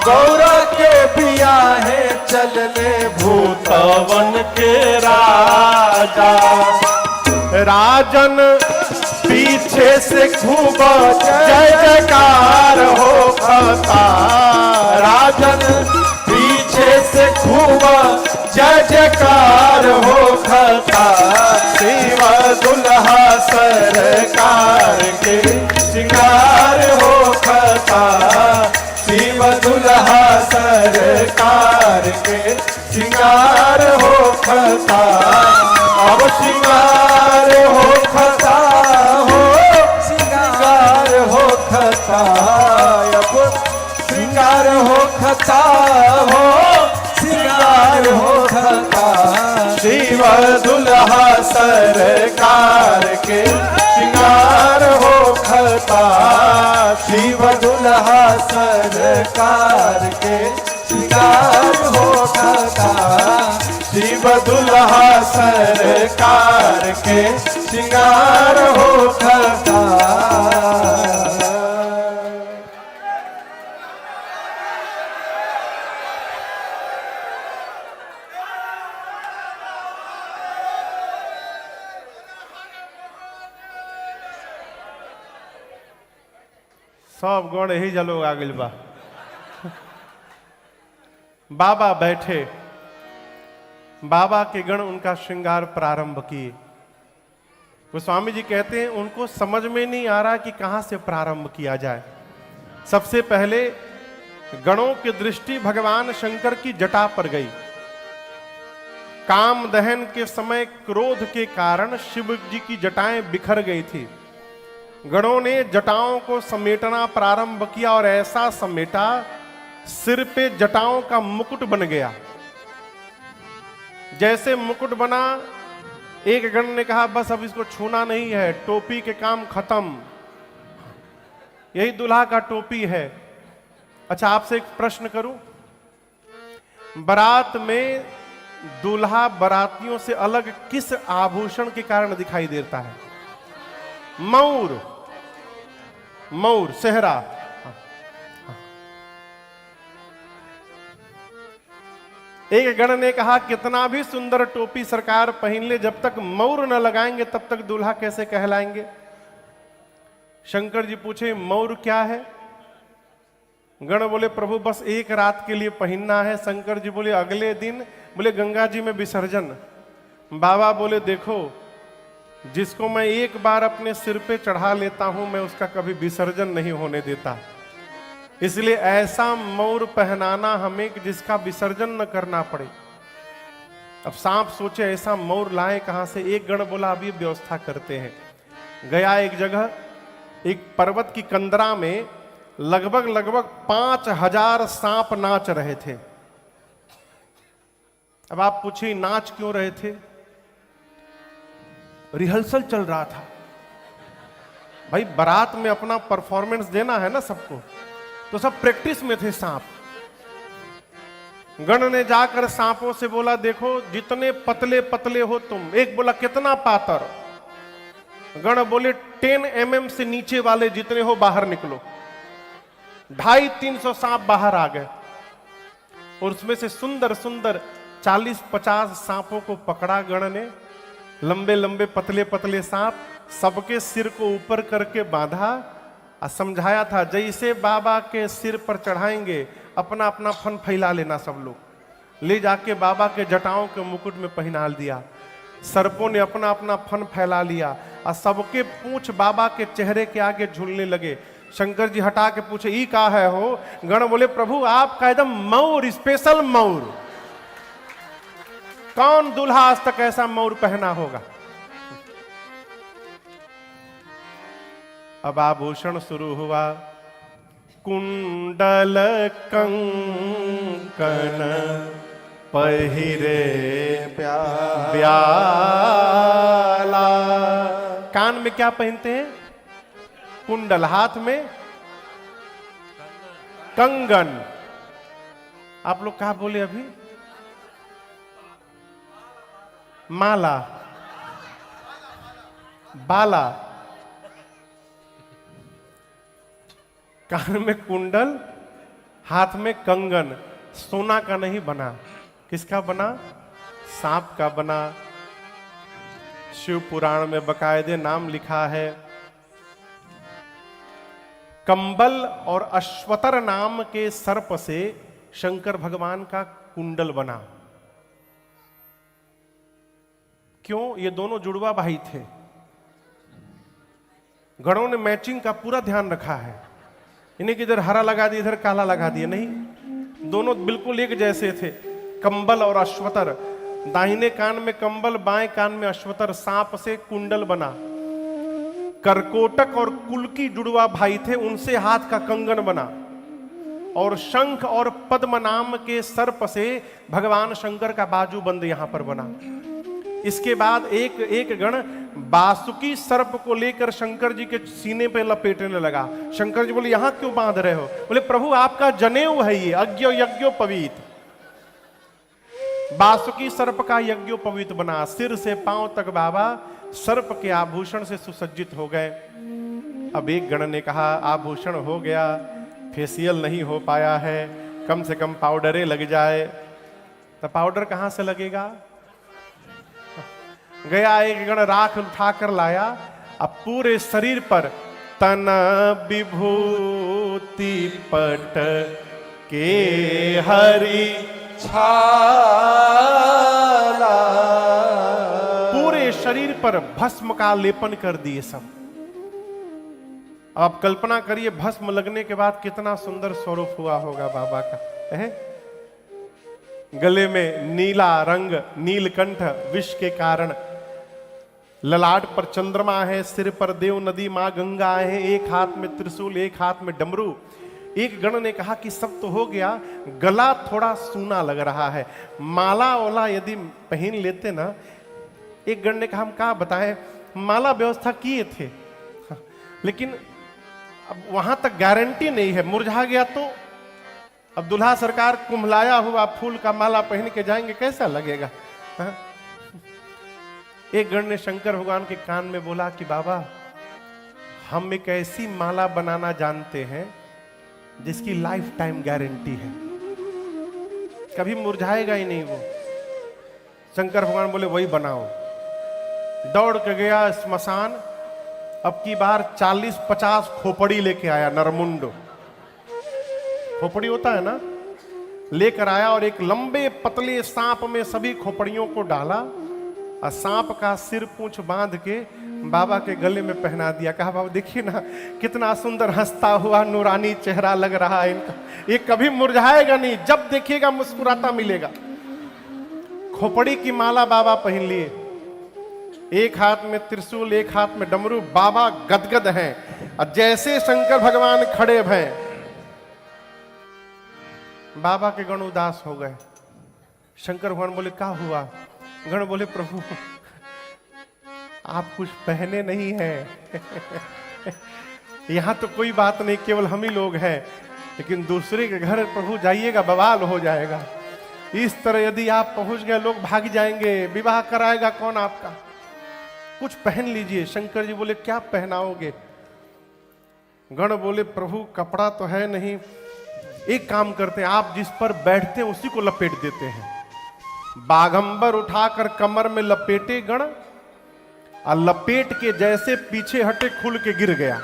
गौरा के बियाहे चलले भूतवन के राजा। राजन पीछे से खूब जय जयकार हो खता, राजन पीछे से खूब जय जयकार हो खता। शिव दुल्हा सरकार के श्रृंगार हो खता, शिव दुल्हा सरकार के श्रृंगार हो खता। अब श्रृंगार हो खता हो, श्रृंगार हो खता। अब श्रृंगार हो खता हो, श्रृंगार हो खता। शिव दुल्हा सरकार के श्रृंगार हो खता, शिव दुल्हा सरकार के श्रृंगार हो खता। शिव दुल्हा सरकार के श्रृंगार हो खता। सब गण यही जलो आ गइल बा। बाबा बैठे, बाबा के गण उनका श्रृंगार प्रारंभ किए। वो स्वामी जी कहते हैं उनको समझ में नहीं आ रहा कि कहां से प्रारंभ किया जाए। सबसे पहले गणों की दृष्टि भगवान शंकर की जटा पर गई। काम दहन के समय क्रोध के कारण शिव जी की जटाएं बिखर गई थी। गणों ने जटाओं को समेटना प्रारंभ किया और ऐसा समेटा सिर पे जटाओं का मुकुट बन गया। जैसे मुकुट बना, एक गण ने कहा बस अब इसको छूना नहीं है, टोपी के काम खत्म, यही दूल्हा का टोपी है। अच्छा, आपसे एक प्रश्न करूं, बारात में दूल्हा बारातियों से अलग किस आभूषण के कारण दिखाई देता है? मयूर, मयूर, सेहरा। एक गण ने कहा कितना भी सुंदर टोपी सरकार पहन ले, जब तक मयूर न लगाएंगे तब तक दूल्हा कैसे कहलाएंगे? शंकर जी पूछे मयूर क्या है? गण बोले प्रभु बस एक रात के लिए पहनना है। शंकर जी बोले अगले दिन बोले गंगा जी में विसर्जन। बाबा बोले देखो, जिसको मैं एक बार अपने सिर पे चढ़ा लेता हूं मैं उसका कभी विसर्जन नहीं होने देता, इसलिए ऐसा मयूर पहनाना हमें कि जिसका विसर्जन न करना पड़े। अब सांप सोचे ऐसा मयूर लाए कहां से? एक गण बोला अभी व्यवस्था करते हैं। गया एक जगह, एक पर्वत की कंदरा में लगभग 5000 सांप नाच रहे थे। अब आप पूछिए नाच क्यों रहे थे? रिहर्सल चल रहा था। भाई बारात में अपना परफॉर्मेंस देना है ना सबको, तो सब प्रैक्टिस में थे सांप। गण ने जाकर सांपों से बोला देखो जितने पतले पतले हो तुम। एक बोला कितना पातर? गण बोले 10 mm से नीचे वाले जितने हो बाहर निकलो। 250-300 सांप बाहर आ गए और उसमें से सुंदर सुंदर 40-50 सांपों को पकड़ा गण ने। लंबे लंबे पतले पतले सांप, सबके सिर को ऊपर करके बांधा और समझाया था जैसे बाबा के सिर पर चढ़ाएंगे अपना अपना फन फैला लेना। सब लोग ले जाके बाबा के जटाओं के मुकुट में पहना दिया। सर्पों ने अपना अपना फन फैला लिया और सबके पूंछ बाबा के चेहरे के आगे झूलने लगे। शंकर जी हटा के पूछे ई का है हो? गण बोले प्रभु आपका एकदम मयूर, स्पेशल मयूर। कौन दूल्हा आज तक ऐसा मयूर पहना होगा? अब आभूषण शुरू हुआ। कुंडल कंकन पहिरे ब्याला। कान में क्या पहनते हैं? कुंडल। हाथ में कंगन। आप लोग क्या बोले अभी? माला, बाला। कान में कुंडल, हाथ में कंगन। सोना का नहीं बना, किसका बना? सांप का बना। शिव पुराण में बकायदे नाम लिखा है। कंबल और अश्वतर नाम के सर्प से शंकर भगवान का कुंडल बना। क्यों? ये दोनों जुड़वा भाई थे। गणों ने मैचिंग का पूरा ध्यान रखा है। इन्हें किधर हरा लगा दिया, इधर काला लगा दिया, नहीं, दोनों बिल्कुल एक जैसे थे। कंबल और अश्वतर, दाहिने कान में कंबल, बाएं कान में अश्वतर। सांप से कुंडल बना। करकोटक और कुल्की जुड़वा भाई थे, उनसे हाथ का कंगन बना। और शंख और पद्म नाम के सर्प से भगवान शंकर का बाजू बंद यहां पर बना। इसके बाद एक गण बासुकी सर्प को लेकर शंकर जी के सीने पे लपेटने लगा। शंकर जी बोले यहां क्यों बांध रहे हो? बोले प्रभु आपका जनेऊ है ये, अज्ञो यज्ञोपवीत। बासुकी सर्प का यज्ञोपवीत बना। सिर से पांव तक बाबा सर्प के आभूषण से सुसज्जित हो गए। अब एक गण ने कहा आभूषण हो गया, फेशियल नहीं हो पाया है, कम से कम पाउडरे लग जाए। तो पाउडर कहां से लगेगा? गया एक गण राख उठाकर लाया, अब पूरे शरीर पर तन विभूति पट के हरि छाला। पूरे शरीर पर भस्म का लेपन कर दिए सब। आप कल्पना करिए भस्म लगने के बाद कितना सुंदर स्वरूप हुआ होगा बाबा का, है? गले में नीला रंग, नीलकंठ विष के कारण, ललाट पर चंद्रमा है, सिर पर देव नदी मां गंगा है, एक हाथ में त्रिशूल, एक हाथ में डमरू। एक गण ने कहा कि सब तो हो गया, गला थोड़ा सूना लग रहा है, माला वाला यदि पहन लेते ना। एक गण ने कहा हम क्या बताएं, माला व्यवस्था किए थे, लेकिन अब वहां तक गारंटी नहीं है, मुरझा गया तो अब दुल्हा सरकार कुम्हलाया हुआ फूल का माला पहन के जाएंगे, कैसा लगेगा? हाँ? एक गण ने शंकर भगवान के कान में बोला कि बाबा हम एक ऐसी माला बनाना जानते हैं जिसकी लाइफ टाइम गारंटी है, कभी मुरझाएगा ही नहीं वो। शंकर भगवान बोले वही बनाओ। दौड़ के गया स्मशान, अब की बार 40-50 खोपड़ी लेके आया, नरमुंड खोपड़ी होता है ना, लेकर आया और एक लंबे पतले सांप में सभी खोपड़ियों को डाला और सांप का सिर पूंछ बांध के बाबा के गले में पहना दिया। कहा बाबा देखिए ना कितना सुंदर हंसता हुआ नूरानी चेहरा लग रहा है इनका, ये कभी मुरझाएगा नहीं, जब देखिएगा मुस्कुराता मिलेगा। खोपड़ी की माला बाबा पहन लिए, एक हाथ में त्रिशूल, एक हाथ में डमरू, बाबा गदगद हैं। और जैसे शंकर भगवान खड़े हैं, बाबा के गण उदास हो गए। शंकर भगवान बोले क्या हुआ? गण बोले प्रभु आप कुछ पहने नहीं हैं। यहां तो कोई बात नहीं, केवल हम ही लोग हैं, लेकिन दूसरे के घर प्रभु जाइएगा बवाल हो जाएगा। इस तरह यदि आप पहुंच गए लोग भाग जाएंगे, विवाह कराएगा कौन आपका? कुछ पहन लीजिए। शंकर जी बोले क्या पहनाओगे? गण बोले प्रभु कपड़ा तो है नहीं, एक काम करते हैं, आप जिस पर बैठते हैं उसी को लपेट देते हैं। बाघंबर उठाकर कमर में लपेटे गण, और लपेट के जैसे पीछे हटे खुल के गिर गया।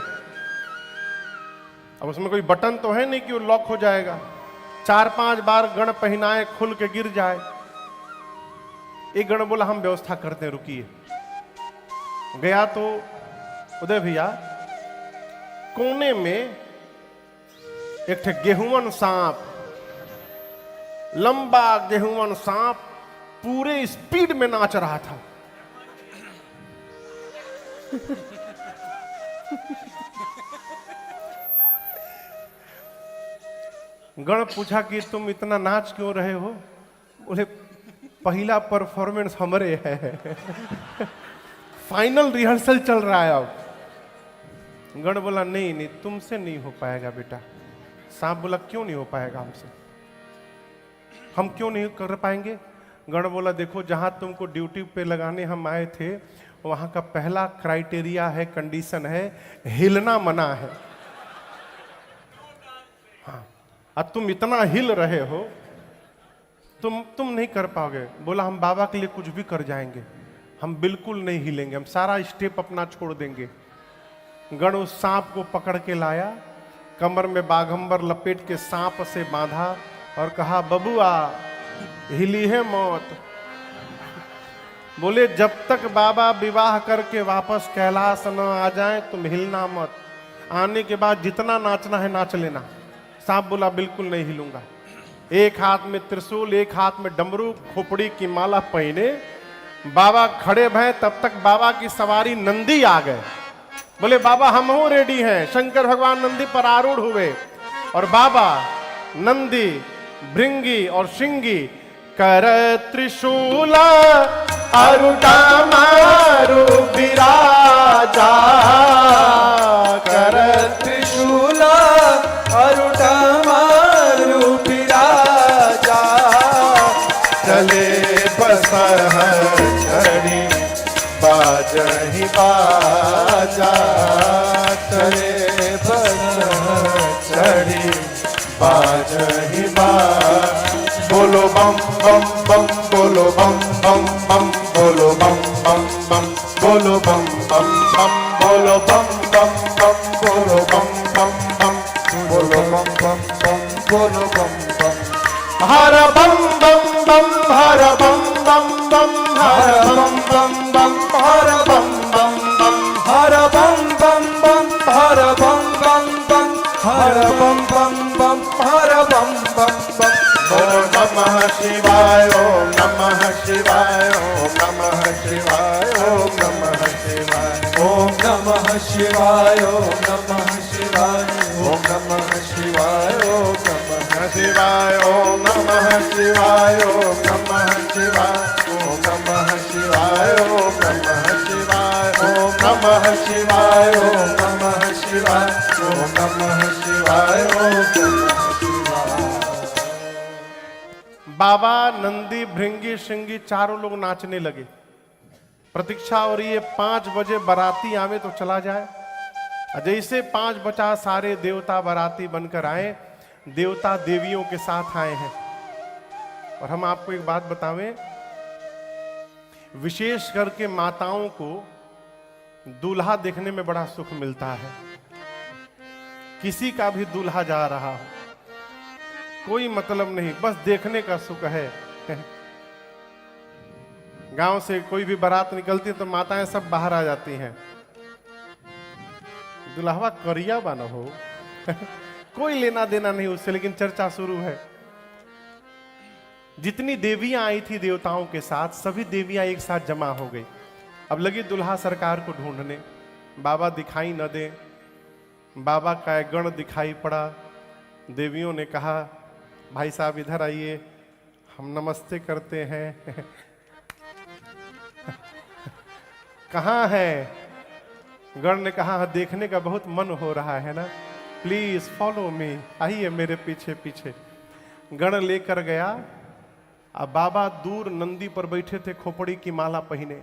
अब उसमें कोई बटन तो है नहीं कि वो लॉक हो जाएगा। 4-5 बार गण पहनाए, खुल के गिर जाए। एक गण बोला हम व्यवस्था करते हैं, रुकिए। गया तो उदय भैया कोने में एक ठे गेहूं सांप, लंबा गेहूं सांप पूरे स्पीड में नाच रहा था। गण पूछा कि तुम इतना नाच क्यों रहे हो? बोले पहला परफॉर्मेंस हमारे है, फाइनल रिहर्सल चल रहा है अब। गण बोला नहीं नहीं तुमसे नहीं हो पाएगा बेटा। सांप बोला क्यों नहीं हो पाएगा हमसे, हम क्यों नहीं कर पाएंगे? गण बोला देखो जहां तुमको ड्यूटी पे लगाने हम आए थे वहां का पहला क्राइटेरिया है, कंडीशन है, हिलना मना है। हाँ, अब तुम इतना हिल रहे हो, तुम नहीं कर पाओगे। बोला हम बाबा के लिए कुछ भी कर जाएंगे, हम बिल्कुल नहीं हिलेंगे, हम सारा स्टेप अपना छोड़ देंगे। गण उस सांप को पकड़ के लाया, कमर में बाघंबर लपेट के सांप से बांधा और कहा बबुआ हिली है मौत। बोले जब तक बाबा विवाह करके वापस कैलाश न आ जाए तुम हिलना मत, आने के बाद जितना नाचना है नाच लेना। सांप बोला बिल्कुल नहीं हिलूंगा। एक हाथ में त्रिशूल, एक हाथ में डमरू, खोपड़ी की माला पहने बाबा खड़े भय। तब तक बाबा की सवारी नंदी आ गए। बोले बाबा हम हो रेडी हैं। शंकर भगवान नंदी पर आरूढ़ हुए और बाबा नंदी, भृंगी और श्रृंगी कर त्रिशूला अरुटा मारु विराजा, कर त्रिशूला अरुटा मारु विराजा, चले बसह छड़ी बाजहि बाजा, चले बसह छड़ी बाजहि बाजा। बोलो बम बम बम, बोलो बम बम बम, बोलो बम बम बम, बोलो बम बम बम, बोलो बम बम बम, हर बम बम बम हर बम बम बम। ओम नमः शिवाय ओम नमः शिवाय ओम नमः शिवाय ओम नमः शिवाय ओम नमः शिवाय ओम नमः शिवाय ओम नमः शिवाय ओम नमः शिवाय ओम नमः शिवाय ओम नमः शिवाय ओम नमः शिवाय ओम नमः शिवाय ओम नमः शिवाय ओम नमः शिवाय ओम नमः शिवाय ओम नमः शिवाय। बाबा नंदी भृंगी श्रृंगी चारों लोग नाचने लगे। प्रतीक्षा हो रही है 5 बजे बाराती आवे तो चला जाए। जैसे 5 बजा सारे देवता बाराती बनकर आए, देवता देवियों के साथ आए हैं। और हम आपको एक बात बतावें, विशेष करके माताओं को दूल्हा देखने में बड़ा सुख मिलता है। किसी का भी दूल्हा जा रहा हो, कोई मतलब नहीं, बस देखने का सुख है। गांव से कोई भी बारात निकलती है तो माताएं सब बाहर आ जाती हैं। दुल्हवा करिया बना हो कोई लेना देना नहीं उससे, लेकिन चर्चा शुरू है। जितनी देवियां आई थी देवताओं के साथ, सभी देवियां एक साथ जमा हो गई। अब लगी दुल्हा सरकार को ढूंढने। बाबा दिखाई न दे, बाबा का एक गण दिखाई पड़ा। देवियों ने कहा, भाई साहब इधर आइए, हम नमस्ते करते हैं। कहाँ है? गण ने कहा, देखने का बहुत मन हो रहा है ना, प्लीज फॉलो मी, आइए मेरे पीछे पीछे। गण लेकर गया। अब बाबा दूर नंदी पर बैठे थे, खोपड़ी की माला पहने।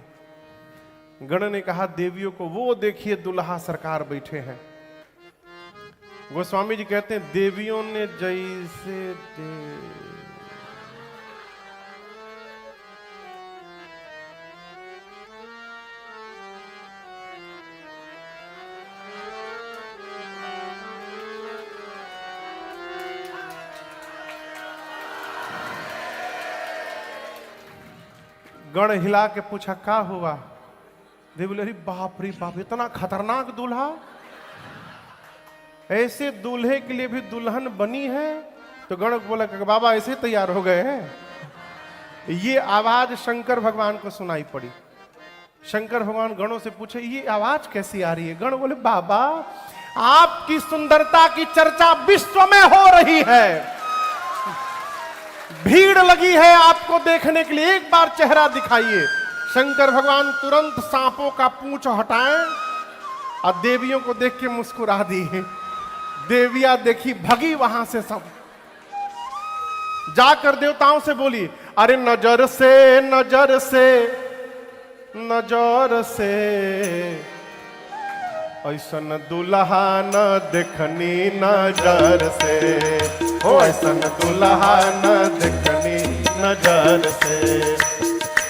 गण ने कहा देवियों को, वो देखिए दुल्हा सरकार बैठे हैं। गोस्वामी जी कहते हैं, देवियों ने जैसे गण हिला के पूछा, क्या हुआ? देवी बोले, अरे बाप रे बाप, इतना खतरनाक दूल्हा, ऐसे दूल्हे के लिए भी दुल्हन बनी है? तो गण बोला, बाबा ऐसे तैयार हो गए हैं। ये आवाज शंकर भगवान को सुनाई पड़ी। शंकर भगवान गणों से पूछे, ये आवाज कैसी आ रही है? गण बोले, बाबा आपकी सुंदरता की चर्चा विश्व में हो रही है, भीड़ लगी है आपको देखने के लिए, एक बार चेहरा दिखाइए। शंकर भगवान तुरंत सांपों का पूंछ हटाएं और देवियों को देख के मुस्कुरा दी। देवियां देखी, भगी वहां से सब। जाकर देवताओं से बोली, अरे नजर से नजर से नजर से ऐसन दुल्हा न देखनी नजर से, ओ ऐसन दुल्हा न देखनी नजर से।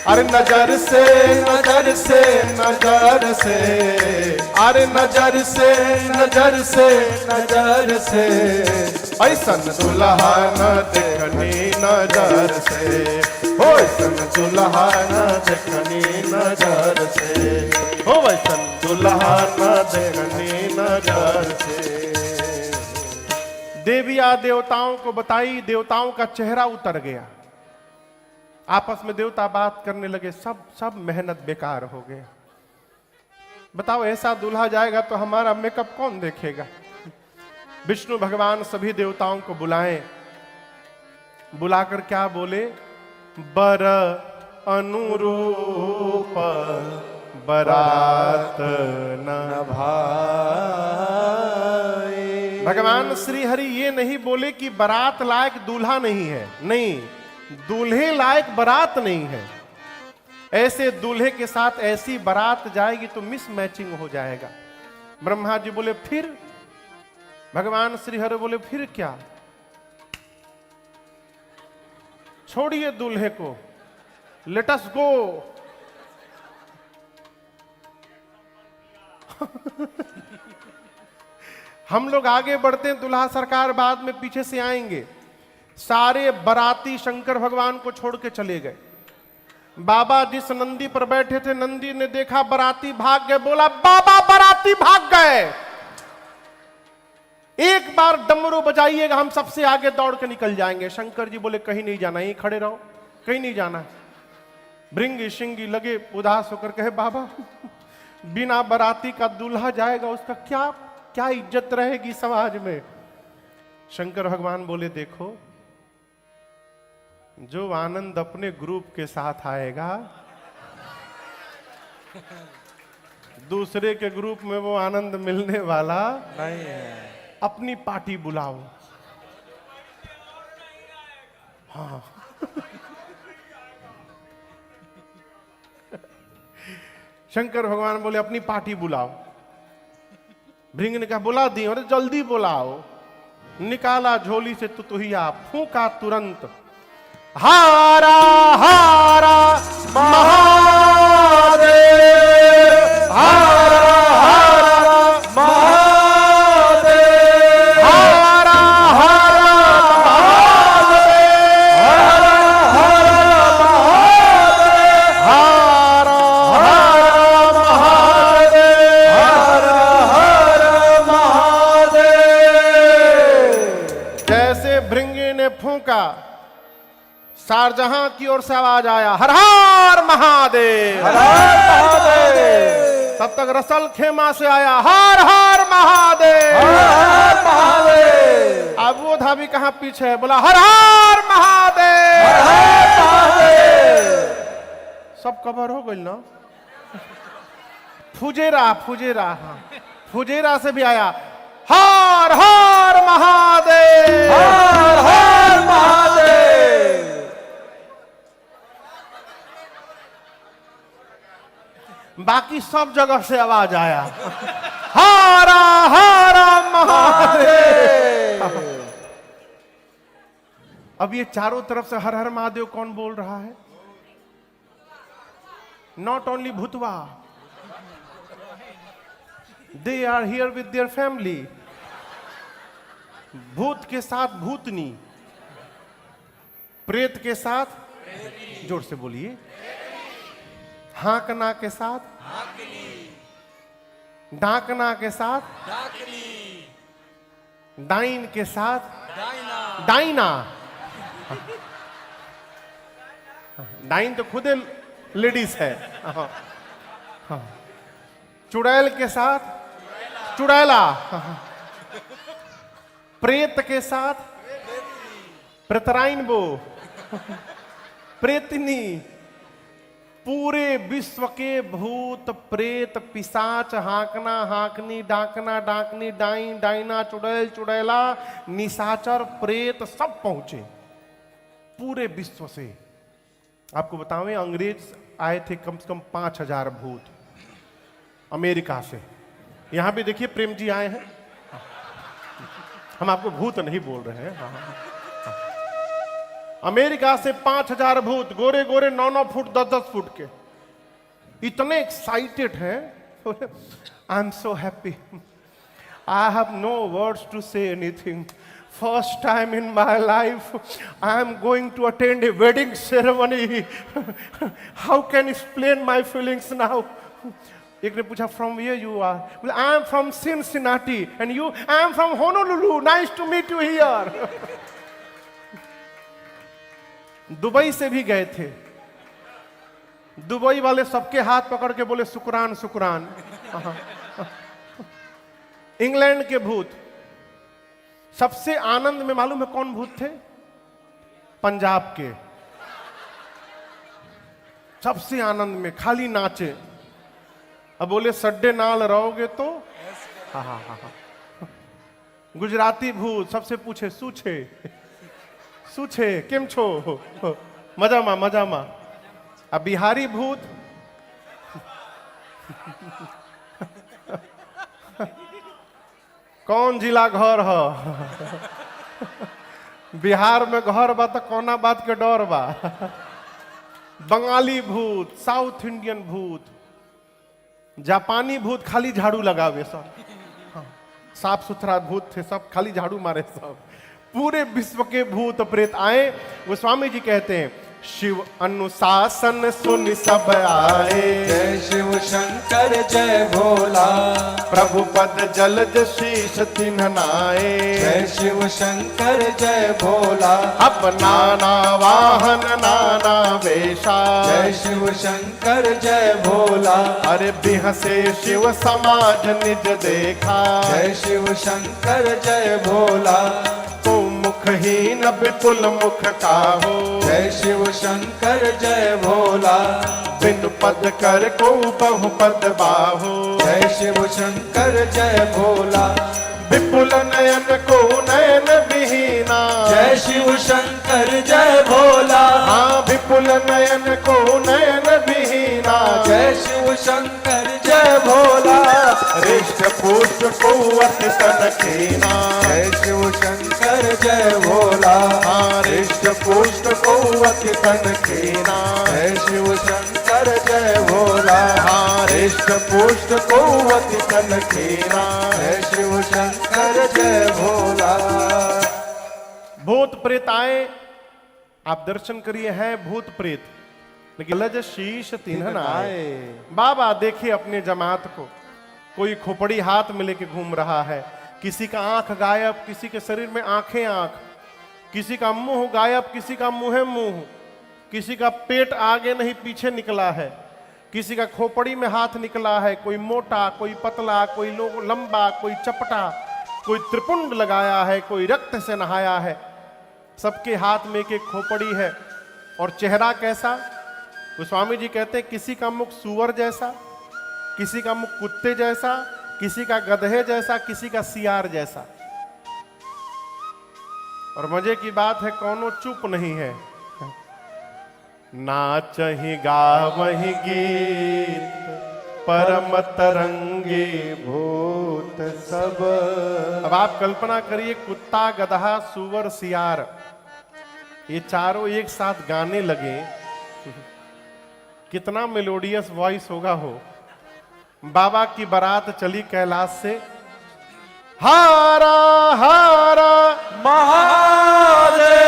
अरे नजर से नजर से नजर से, अरे नजर से नजर से नजर से, ऐसन दुल्हा न देखनी नजर से, ओ ऐसन दुल्हा न देखनी नजर से, ओ ऐसन दुल्हा न देखनी नजर से। देविया देवताओं को बताई, देवताओं का चेहरा उतर गया। आपस में देवता बात करने लगे, सब मेहनत बेकार हो गया। बताओ ऐसा दूल्हा जाएगा तो हमारा मेकअप कौन देखेगा? विष्णु भगवान सभी देवताओं को बुलाएं। बुलाकर क्या बोले? बर अनुरूप बरात न भाई। भगवान श्री हरि ये नहीं बोले कि बारात लायक दूल्हा नहीं है, नहीं, दूल्हे लायक बारात नहीं है। ऐसे दूल्हे के साथ ऐसी बारात जाएगी तो मिस मैचिंग हो जाएगा। ब्रह्मा जी बोले फिर? भगवान श्री हरि बोले फिर क्या? छोड़िए दूल्हे को, लेट अस गो। हम लोग आगे बढ़ते हैं, दुल्हा सरकार बाद में पीछे से आएंगे। सारे बाराती शंकर भगवान को छोड़ के चले गए। बाबा जिस नंदी पर बैठे थे, नंदी ने देखा बाराती भाग गए, बोला बाबा बाराती भाग गए। एक बार डमरू बजाइएगा, हम सबसे आगे दौड़ के निकल जाएंगे। शंकर जी बोले कहीं नहीं जाना, यहीं खड़े रहो, कहीं नहीं जाना। भृंगी शिंगी लगे उदास होकर कहे बाबा बिना बराती का दूल्हा जाएगा, उसका क्या क्या इज्जत रहेगी समाज में। शंकर भगवान बोले देखो, जो आनंद अपने ग्रुप के साथ आएगा, दूसरे के ग्रुप में वो आनंद मिलने वाला नहीं है। अपनी पार्टी बुलाओ। हाँ शंकर भगवान बोले अपनी पार्टी बुलाओ। भृंग ने कहा बुला दी, अरे जल्दी बुलाओ। निकाला झोली से तुतुहिया, फूंका तुरंत, हारा हारा महादेव, हारा हारा महादेव, हारा हारा महादेव, हारा हारा महादेव, हारा हारा महादेव। जैसे भृंगी ने फूंका, शारजहां की ओर से आवाज आया, हर हर महादेव, हर हर महादेव। तब तक रसल खेमा से आया, हर हर महादेव, हर हर महादेव। अब वो धाबी कहां पीछे है, बोला हर हर महादेव, हर हर महादेव। सब कवर हो गई ना। फुजेरा फुजेरा, हाँ फुजेरा से भी आया, हर हर महादेव, हर हर महादेव। बाकी सब जगह से आवाज आया, हारा हारा महादेव। अब ये चारों तरफ से हर हर महादेव कौन बोल रहा है? नॉट ओनली भूतवा, they are here with their family. भूत के साथ भूतनी, प्रेत के साथ, जोर से बोलिए, हाँकना के साथ डाकना के साथ, डाइन के साथ डाइना। डाइन तो खुद लेडीज है। चुड़ैल के साथ चुड़ैला, प्रेत के साथ प्रेतराइन बो, प्रेतनी। पूरे विश्व के भूत प्रेत पिशाच, हाँकना हाँकनी, डाकना डाकनी, डाइन डाइना, चुड़ैल चुड़ैला, निशाचर प्रेत सब पहुंचे पूरे विश्व से। आपको बतावें, अंग्रेज आए थे कम से कम 5000 भूत अमेरिका से। यहां भी देखिए प्रेम जी आए हैं। हम आपको भूत नहीं बोल रहे हैं। अमेरिका से 5000 भूत, गोरे गोरे 9-9 फुट 10-10 फुट के, इतने एक्साइटेड हैं। I am so happy, I have no words to say anything. First time in my life I am going to attend a wedding ceremony. How can explain my feelings now. एक ने पूछा from where you are, बोले I am from Cincinnati, and you? I am from Honolulu, nice to meet you here. Dubai से भी गए थे। Dubai वाले सबके हाथ पकड़ के बोले शुक्रान शुक्रान। इंग्लैंड के भूत सबसे आनंद में, मालूम है कौन भूत थे? पंजाब के। सबसे आनंद में, खाली नाचे। अब बोले सड्डे नाल रहोगे तो हा हा हा। गुजराती भूत सबसे पूछे सूछे सूछे केम छो, मजामा मजामा। अब बिहारी भूत कौन जिला घर हो? बिहार में घर बा तो कौना बात के डर बा। बंगाली भूत, साउथ इंडियन भूत, जापानी भूत खाली झाड़ू लगावे सब, साफ सुथरा भूत थे सब, खाली झाड़ू मारे सब। पूरे विश्व के भूत प्रेत आए। वो स्वामी जी कहते हैं शिव अनुशासन सुन सब आए। जय शिव शंकर जय भोला, प्रभु पद जलज शीश तिन्ह नाए। जय शिव शंकर जय भोला, अब नाना वाहन नाना वेशा। जय शिव शंकर जय भोला, अरे बिहसे शिव समाज निज देखा। जय शिव शंकर जय भोला, को मुखहीन विपुल मुख काहो। जय शिव शंकर जय भोला, बिन पद कर को बहु पद बाहो। जय शिव शंकर जय भोला, विपुल नयन को नयन विहीना। जय शिव शंकर जय भोला, हाँ विपुल नयन को नयन विहीना। जय शिव शंकर जय भोला, हृष्ट पुष्ट को अति तन कीना। जय शिव शंकर जय भोला, हाँ हृष्ट पुष्ट को अति तन कीना। जय शिव शंकर जय भोला, हाँ हृष्ट पुष्ट को अति तन कीना। जय शिव शंकर जय भोला। भूत प्रेत आए, आप दर्शन करिए, हैं भूत प्रेत, लेकिन लज शीश तिन्ह आए। बाबा देखिए अपने जमात को, कोई खोपड़ी हाथ में लेके घूम रहा है, किसी का आंख गायब, किसी के शरीर में आंखें आंख, किसी का मुंह गायब, किसी का मुंह मुंह, किसी का पेट आगे नहीं पीछे निकला है, किसी का खोपड़ी में हाथ निकला है, कोई मोटा, कोई पतला, कोई लंबा, कोई चपटा, कोई त्रिपुंड लगाया है, कोई रक्त से नहाया है। सबके हाथ में एक एक खोपड़ी है। और चेहरा कैसा? गोस्वामी जी कहते हैं किसी का मुख सूअर जैसा, किसी का मुख कुत्ते जैसा, किसी का गधे जैसा, किसी का सियार जैसा। और मजे की बात है, कौनो चुप नहीं है। नाचहि गावहि गीत परम तरंगे भूत सब। अब आप कल्पना करिए, कुत्ता, गधा, सूअर, सियार, ये चारों एक साथ गाने लगे, कितना मेलोडियस वॉइस होगा हो। बाबा की बारात चली कैलाश से, हारा हारा महादेव।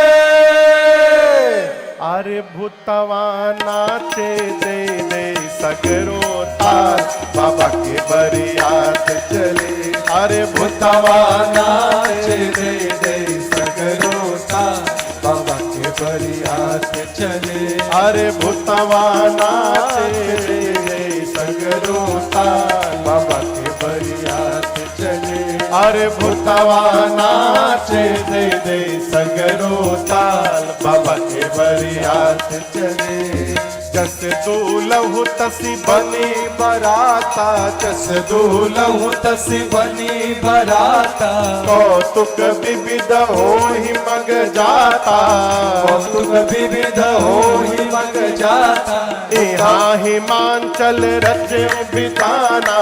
अरे भूतवा नाचे दे दे सगरो तार, बाबा के बरियात चले। अरे भूतवा नाचे दे दे सगरो तार, बाबा के बरियात चले। अरे भूतवा नाचे दे दे सगरो तार, बाबा के बरियात चले। अरे भूतवा नाचे दे दे सगरो ताल, बाबा के बरियात चले। जस दूलहु तसी बनी बराता, जस दूलहु तसी बनी बराता। कौतुक विविध होहि मग जाता, कौतुक विविध होहि मग जाता। यहाँ हिमांचल रचे बिताना,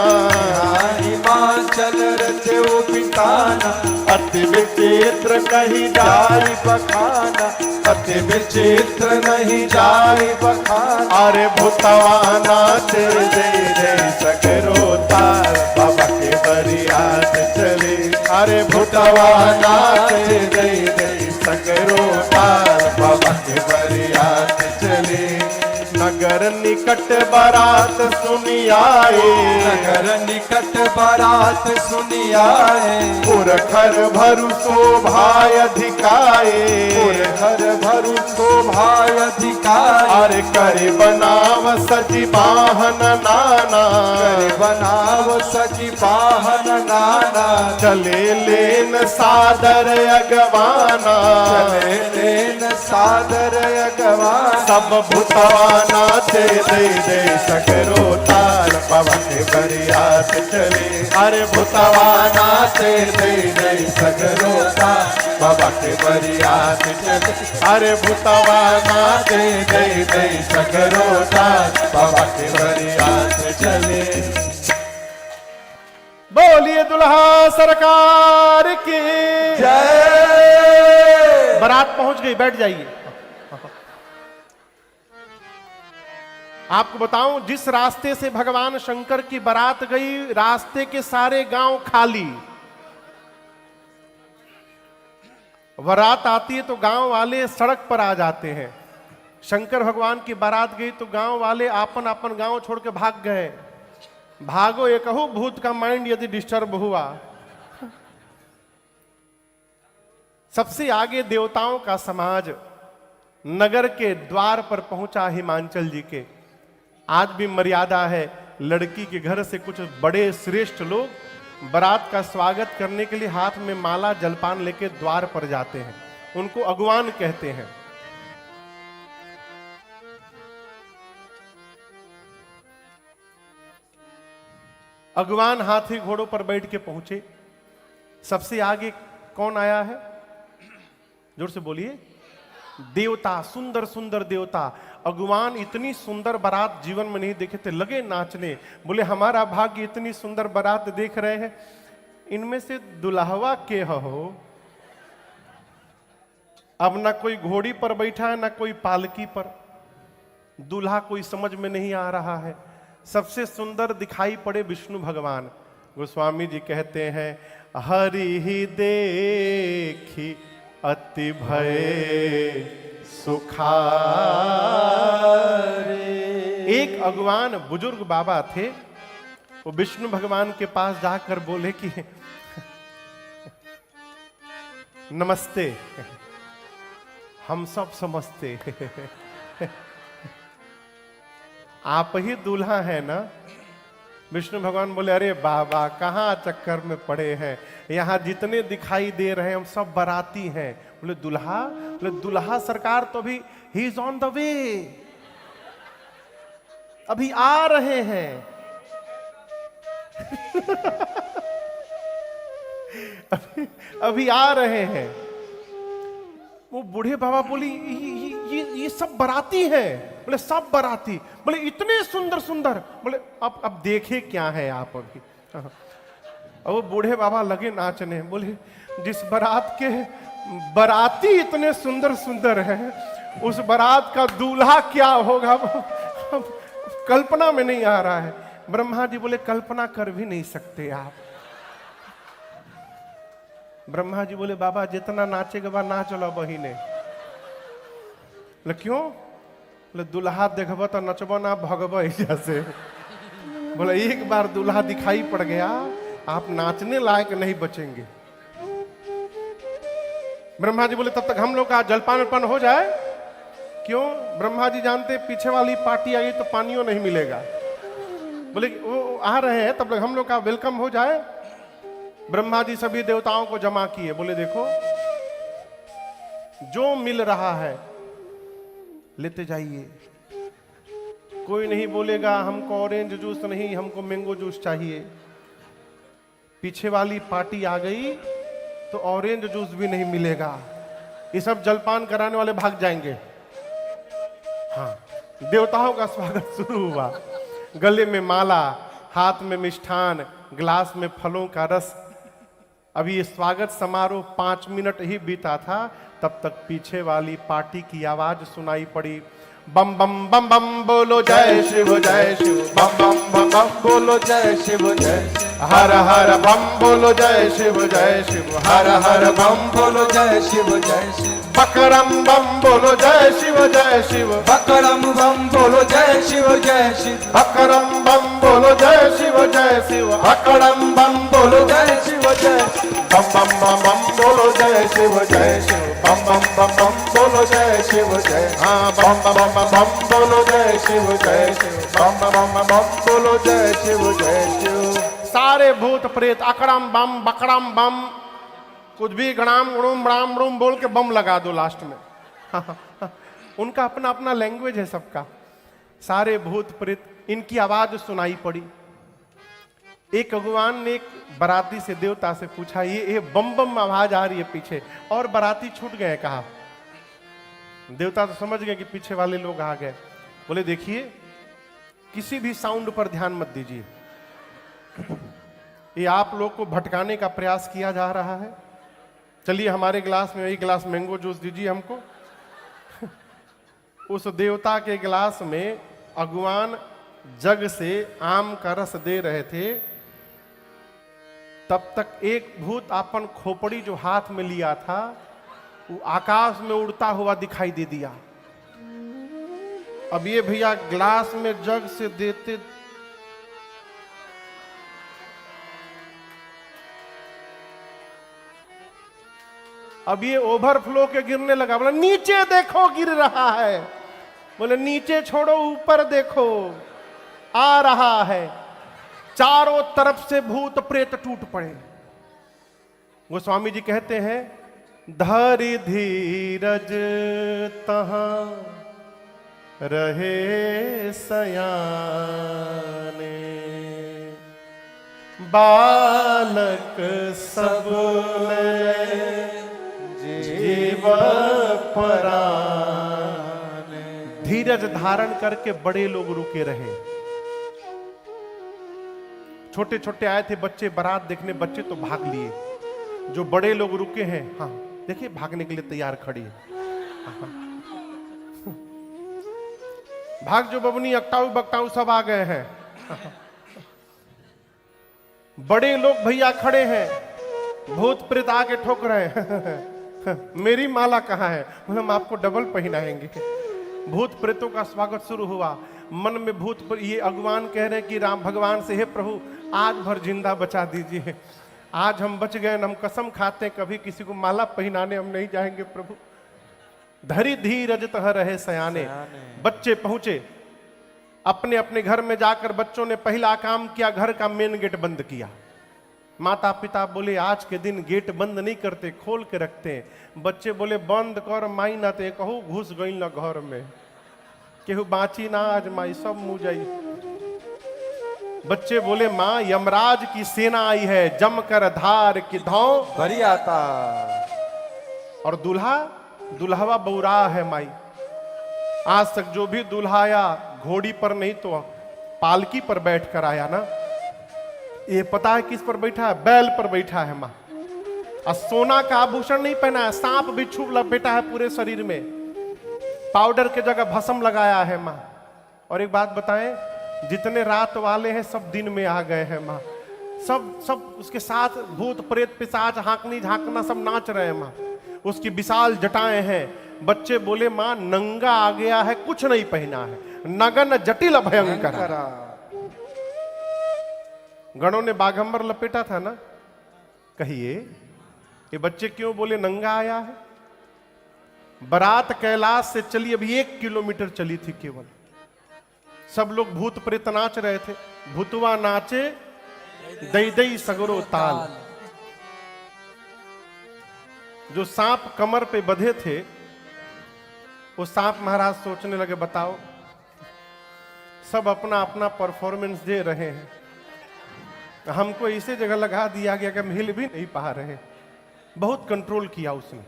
हिमाचल रचे बिताना। अति विचित्र कही जाई बखाना, अति विचित्र नहीं जाई बखाना। अरे भूतवा नाचे दे दे सगरो ताल, बाबा के बरियात चले। अरे भूतवा नाचे दे दे सगरो ताल, बाबा के बरियात चले। नगर निकट बारात सुनी आए, नगर निकट बारात सुनी आए। पुरखर भरु शोभाय अधिकाए, पुरखर भरु शोभाय अधिकाए। अरे करे बनाव सजी वाहन नाना, करे बनाव सजी वाहन नाना। चले लेन सादर अगवाना, चले लेन सादर अगवाना। सब भूतवा नाचे दे दे सगरो ताल, बाबा के बरियात चले। अरे भूतवा नाचे दे दे सगरो ताल, बाबा के बरियात चले। अरे भूतवा नाचे दे दे सगरो ताल, बाबा के बरियात चले। बोलिए दुल्हा सरकार की जय। बारात पहुंच गई, बैठ जाइए। आपको बताऊं, जिस रास्ते से भगवान शंकर की बारात गई, रास्ते के सारे गांव खाली। बारात आती है तो गांव वाले सड़क पर आ जाते हैं, शंकर भगवान की बारात गई तो गांव वाले आपन आपन गांव छोड़ के भाग गए। भागो ये कहो भूत का माइंड यदि डिस्टर्ब हुआ। सबसे आगे देवताओं का समाज नगर के द्वार पर पहुंचा हिमांचल जी के। आज भी मर्यादा है, लड़की के घर से कुछ बड़े श्रेष्ठ लोग बारात का स्वागत करने के लिए हाथ में माला जलपान लेके द्वार पर जाते हैं, उनको अगवान कहते हैं। अगवान हाथी घोड़ों पर बैठ के पहुंचे। सबसे आगे कौन आया है? जोर से बोलिए। देवता, सुंदर सुंदर देवता। अगवान इतनी सुंदर बारात जीवन में नहीं देखे थे, लगे नाचने। बोले हमारा भाग्य इतनी सुंदर बारात देख रहे हैं। इनमें से दुल्हवा के हो? अब ना कोई घोड़ी पर बैठा है ना कोई पालकी पर। दूल्हा कोई समझ में नहीं आ रहा है। सबसे सुंदर दिखाई पड़े विष्णु भगवान। गोस्वामी जी कहते हैं हरि ही देखी अति भय सुखारे। एक अगवान बुजुर्ग बाबा थे, वो विष्णु भगवान के पास जाकर बोले कि नमस्ते, हम सब समझते आप ही दूल्हा है ना? विष्णु भगवान बोले अरे बाबा कहाँ चक्कर में पड़े हैं, यहाँ जितने दिखाई दे रहे हैं हम सब बाराती हैं। बोले दूल्हा? बोले दूल्हा सरकार तो अभी he is on the way, अभी आ रहे हैं। अभी आ रहे हैं। वो बूढ़े बाबा बोली ये सब बाराती हैं। बोले सब बाराती? बोले इतने सुंदर सुंदर। बोले अब देखे क्या है आप अभी। अब वो बूढ़े बाबा लगे नाचने। बोले जिस बारात के बाराती इतने सुंदर सुंदर हैं, उस बारात का दूल्हा क्या होगा कल्पना में नहीं आ रहा है। ब्रह्मा जी बोले कल्पना कर भी नहीं सकते आप। ब्रह्मा जी बोले बाबा जितना नाचेगा बा नाच लो बहिने। बोले क्यों? बोले दूल्हा देखब तो नचब ना भगब जैसे। बोले एक बार दूल्हा दिखाई पड़ गया आप नाचने लायक नहीं बचेंगे। ब्रह्मा जी बोले तब तक हम लोग का जलपान वलपान हो जाए। क्यों? ब्रह्मा जी जानते पीछे वाली पार्टी आई तो पानियों नहीं मिलेगा। बोले वो आ रहे हैं तब तक हम लोग का वेलकम हो जाए। ब्रह्मा जी सभी देवताओं को जमा किए। बोले देखो जो मिल रहा है लेते जाइए। कोई नहीं बोलेगा हमको ऑरेंज जूस नहीं, हमको मैंगो जूस चाहिए। पीछे वाली पार्टी आ गई तो ऑरेंज जूस भी नहीं मिलेगा। ये सब जलपान कराने वाले भाग जाएंगे। हाँ, देवताओं का स्वागत शुरू हुआ। गले में माला, हाथ में मिष्ठान, ग्लास में फलों का रस। अभी ये स्वागत समारोह 5 मिनट ही बीता था, तब तक पीछे वाली पार्टी की आवाज सुनाई पड़ी। बम बम बम बम बोलो जय शिव जय शिव। बम बम बम बम बोलो जय शिव जय शिव। हर हर बम बोलो जय शिव जय शिव। हर हर बम बोलो जय शिव जय शिव। बकरम बम बोलो जय शिव जय शिव। बकरम बम बोलो जय शिव जय शिव। बकरम बम बोलो जय शिव जय शिव। बकरम बम बोलो जय शिव जय शिव। बम बम बम बम बोलो जय शिव जय शिव। बम बम बम बम बोलो जय शिव जय। हाँ बम बम बम बम बोलो जय शिव जय शिव। बम बम बम बम बोलो जय शिव जय शिव। सारे भूत प्रेत अकड़म बम बकड़म बम कुछ भी गणाम गुणुम बड़ाम बड़ूम बोल के बम लगा दो लास्ट में। उनका अपना अपना लैंग्वेज है सबका। सारे भूत प्रेत, इनकी आवाज सुनाई पड़ी। एक भगवान ने एक बाराती से देवता से पूछा ये बम बम आवाज आ रही है पीछे, और बाराती छूट गए कहा। देवता तो समझ गए कि पीछे वाले लोग आ गए। बोले देखिए किसी भी साउंड पर ध्यान मत दीजिए, ये आप लोग को भटकाने का प्रयास किया जा रहा है। चलिए हमारे गिलास में एक गिलास मैंगो जूस दीजिए हमको। उस देवता के गिलास में अगवान जग से आम का रस दे रहे थे। तब तक एक भूत अपन खोपड़ी जो हाथ में लिया था वो आकाश में उड़ता हुआ दिखाई दे दिया। अब ये भैया ग्लास में जग से देते, अब ये ओवरफ्लो के गिरने लगा। बोला नीचे देखो गिर रहा है। बोले नीचे छोड़ो ऊपर देखो आ रहा है। चारों तरफ से भूत प्रेत टूट पड़े। गोस्वामी जी कहते हैं धरि धीरज तहां रहे सयाने, बालक सब जीव पराने। धीरज धारण करके बड़े लोग रुके रहे। छोटे छोटे आए थे बच्चे बारात देखने, बच्चे तो भाग लिए। जो बड़े लोग रुके हैं, हाँ देखिए भागने के लिए तैयार खड़ी है। भाग जो बबनी अकटाऊ बकटाऊ सब आ गए हैं। बड़े लोग भैया खड़े हैं, भूत प्रेत आके ठोक रहे हैं। मेरी माला कहाँ है? हम आपको डबल पहनाएंगे। भूत प्रेतों का स्वागत शुरू हुआ। मन में ये अगवान कह रहे हैं कि राम भगवान से, हे प्रभु आज भर जिंदा बचा दीजिए। आज हम बच गए, हम कसम खाते हैं कभी किसी को माला पहनाने हम नहीं जाएंगे प्रभु। धरि धीरज तह रहे सयाने। बच्चे पहुंचे अपने अपने घर में जाकर, बच्चों ने पहला काम किया, घर का मेन गेट बंद किया। माता पिता बोले आज के दिन गेट बंद नहीं करते, खोल के रखते हैं। बच्चे बोले बंद कर माई ना, ते कहू घुस गई ना घर में, केहू बाची ना आज माई, सब मुँह जाई। बच्चे बोले माँ यमराज की सेना आई है, जमकर धार की धौ भरी आता। और दुल्हवा बौरा है माई। आज तक जो भी दुल्हा आया घोड़ी पर नहीं तो पालकी पर बैठ कर आया ना। ये पता है किस पर बैठा है? बैल पर बैठा है माँ। और सोना का आभूषण नहीं पहना है, सांप बिच्छू लपेटा है पूरे शरीर में। पाउडर के जगह भस्म लगाया है माँ। और एक बात बताएं, जितने रात वाले हैं सब दिन में आ गए हैं माँ। सब उसके साथ भूत प्रेत पिशाच हाँकनी झांकना सब नाच रहे हैं माँ। उसकी विशाल जटाएं हैं। बच्चे बोले माँ नंगा आ गया है, कुछ नहीं पहना है, नगन जटिल भयंकर। गणों ने बाघंबर लपेटा था ना। कहिए ये बच्चे क्यों बोले नंगा आया है? बारात कैलाश से चली, अभी 1 किलोमीटर चली थी केवल। सब लोग भूत प्रेत नाच रहे थे। भूतवा नाचे दई दई सगरो ताल। जो सांप कमर पे बंधे थे, वो सांप महाराज सोचने लगे बताओ, सब अपना अपना परफॉर्मेंस दे रहे हैं, हमको इसी जगह लगा दिया गया कि हम हिल भी नहीं पा रहे। बहुत कंट्रोल किया उसने।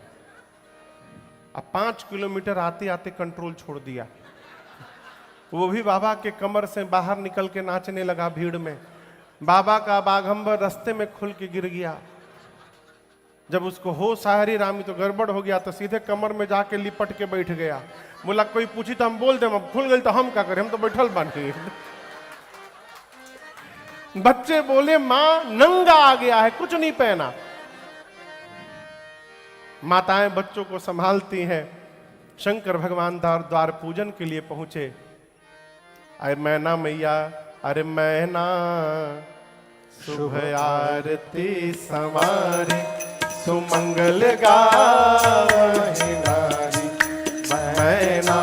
अब 5 किलोमीटर आते आते कंट्रोल छोड़ दिया। वो भी बाबा के कमर से बाहर निकल के नाचने लगा भीड़ में। बाबा का बाघंबर रास्ते में खुल के गिर गया। जब उसको होश आया हरी रामी तो गड़बड़ हो गया, तो सीधे कमर में जाके लिपट के बैठ गया। बोला कोई पूछी तो हम बोल दे, अब खुल गई तो हम क्या करें, हम तो बैठल बानी। बच्चे बोले माँ नंगा आ गया है, कुछ नहीं पहना। माताएं बच्चों को संभालती हैं। शंकर भगवान द्वार पूजन के लिए पहुंचे। अरे मैना मैया, अरे मैना शुभ आरती संवारी, सुमंगल गावहि नारी। मैना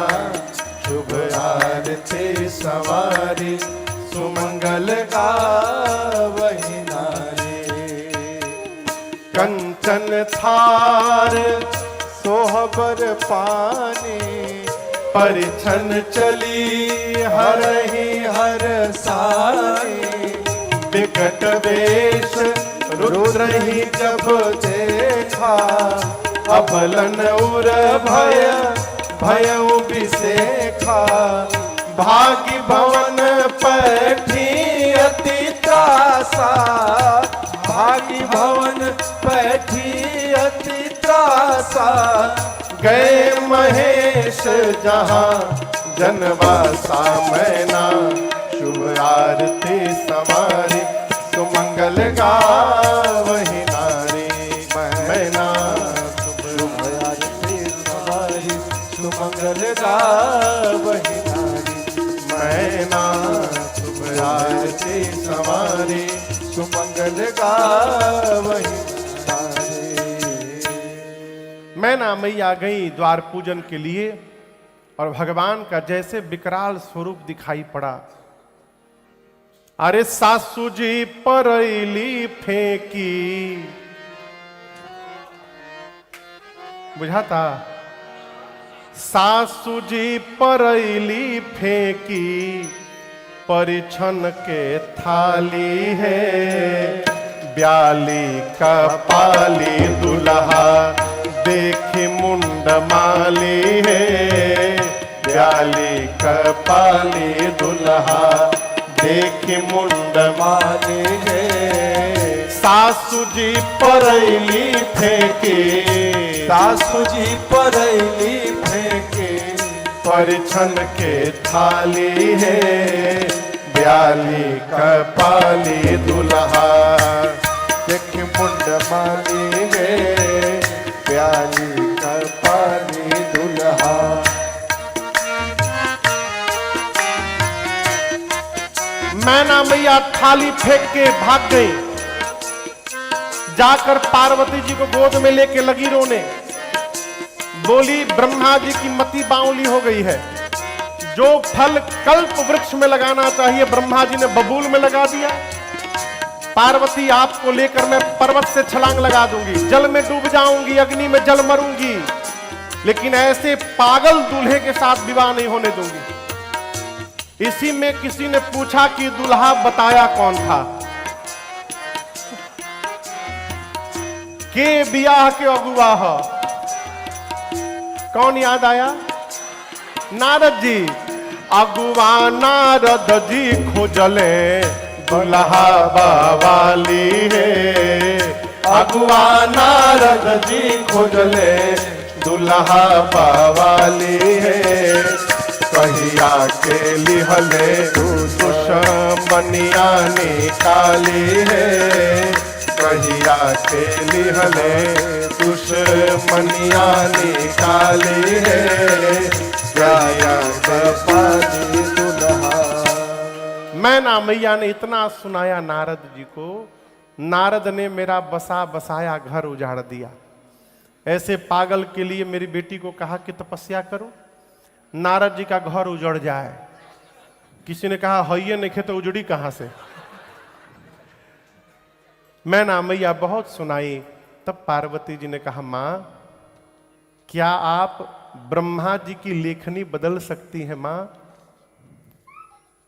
शुभ आरती संवारी, सुमंगल गावहि नारी। कंचन थार सोहबर पानी, परिछन चली हरहि हर साई। विकट वेश रुद्रहि जब देखा, अबलन उर भयउ बिसेखा। भागी भवन पैठी अति त्रासा, भागी भवन पैठी अति त्रासा। गए महेश जहां जनवासा, मैना शुभ आरती संवारी, सुमंगल गावहि नारी। मैना शुभ आरती संवारी, सुमंगल गावहि नारी। ना, शुभ आरती सवारी, सुमंगल गावहि नारे। मैना मैया गई द्वार पूजन के लिए और भगवान का जैसे विकराल स्वरूप दिखाई पड़ा। अरे सासू जी परैली फेंकी, बुझाता? सासू जी परैली फेंकी, परिछन के थाली है, ब्याली का पाली दुल्हा देखी मुंड माली है, ब्याली का पाली दुल्हा देखी मुंड माली है। सासू जी परैली फेंके, सासू जी परैली फेंके, परिछन के थाली है, ब्याली का पाली दुल्हा देख मुंड माली है, ब्याली का पाली दुल्हा। मैना मैया थाली फेंक के भाग गई, जाकर पार्वती जी को गोद में लेके लगी रोने। बोली ब्रह्मा जी की मति बाउली हो गई है, जो फल कल्प वृक्ष में लगाना चाहिए ब्रह्मा जी ने बबूल में लगा दिया। पार्वती आपको लेकर मैं पर्वत से छलांग लगा दूंगी, जल में डूब जाऊंगी, अग्नि में जल मरूंगी, लेकिन ऐसे पागल दूल्हे के साथ विवाह नहीं होने दूंगी। इसी में किसी ने पूछा कि दूल्हा बताया कौन था? के बियाह के अगुआ हो? कौन याद आया? नारद जी। अगुआ नारद जी खोजले, दुल्हा बावाली है। अगुआ नारद जी खोजले, दुल्हा बावाली है। कहिया के लिहले दुश्मनिया निकाली है, कहिया के लिहले दुश्मनिया निकाली है, कहिया के पाली दुल्हा। मैना मैया ने इतना सुनाया नारद जी को, नारद ने मेरा बसा बसाया घर उजाड़ दिया। ऐसे पागल के लिए मेरी बेटी को कहा कि तपस्या करो, नारद जी का घर उजड़ जाए। किसी ने कहा हइये नहीं तो उजड़ी कहां से? मैना मैया बहुत सुनाई। तब पार्वती जी ने कहा, मां क्या आप ब्रह्मा जी की लेखनी बदल सकती हैं मां?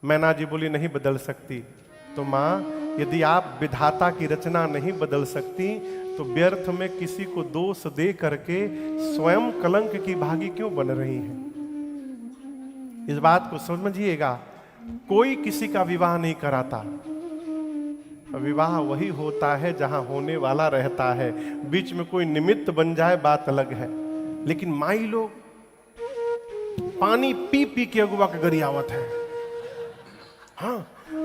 मैना जी बोली नहीं बदल सकती। तो मां यदि आप विधाता की रचना नहीं बदल सकती तो व्यर्थ में किसी को दोष दे करके स्वयं कलंक की भागी क्यों बन रही हैं? इस बात को समझिएगा, कोई किसी का विवाह नहीं कराता। विवाह वही होता है जहां होने वाला रहता है, बीच में कोई निमित्त बन जाए बात अलग है। लेकिन माई लोग पानी पी पी के अगुआ के गरियावत है। हाँ,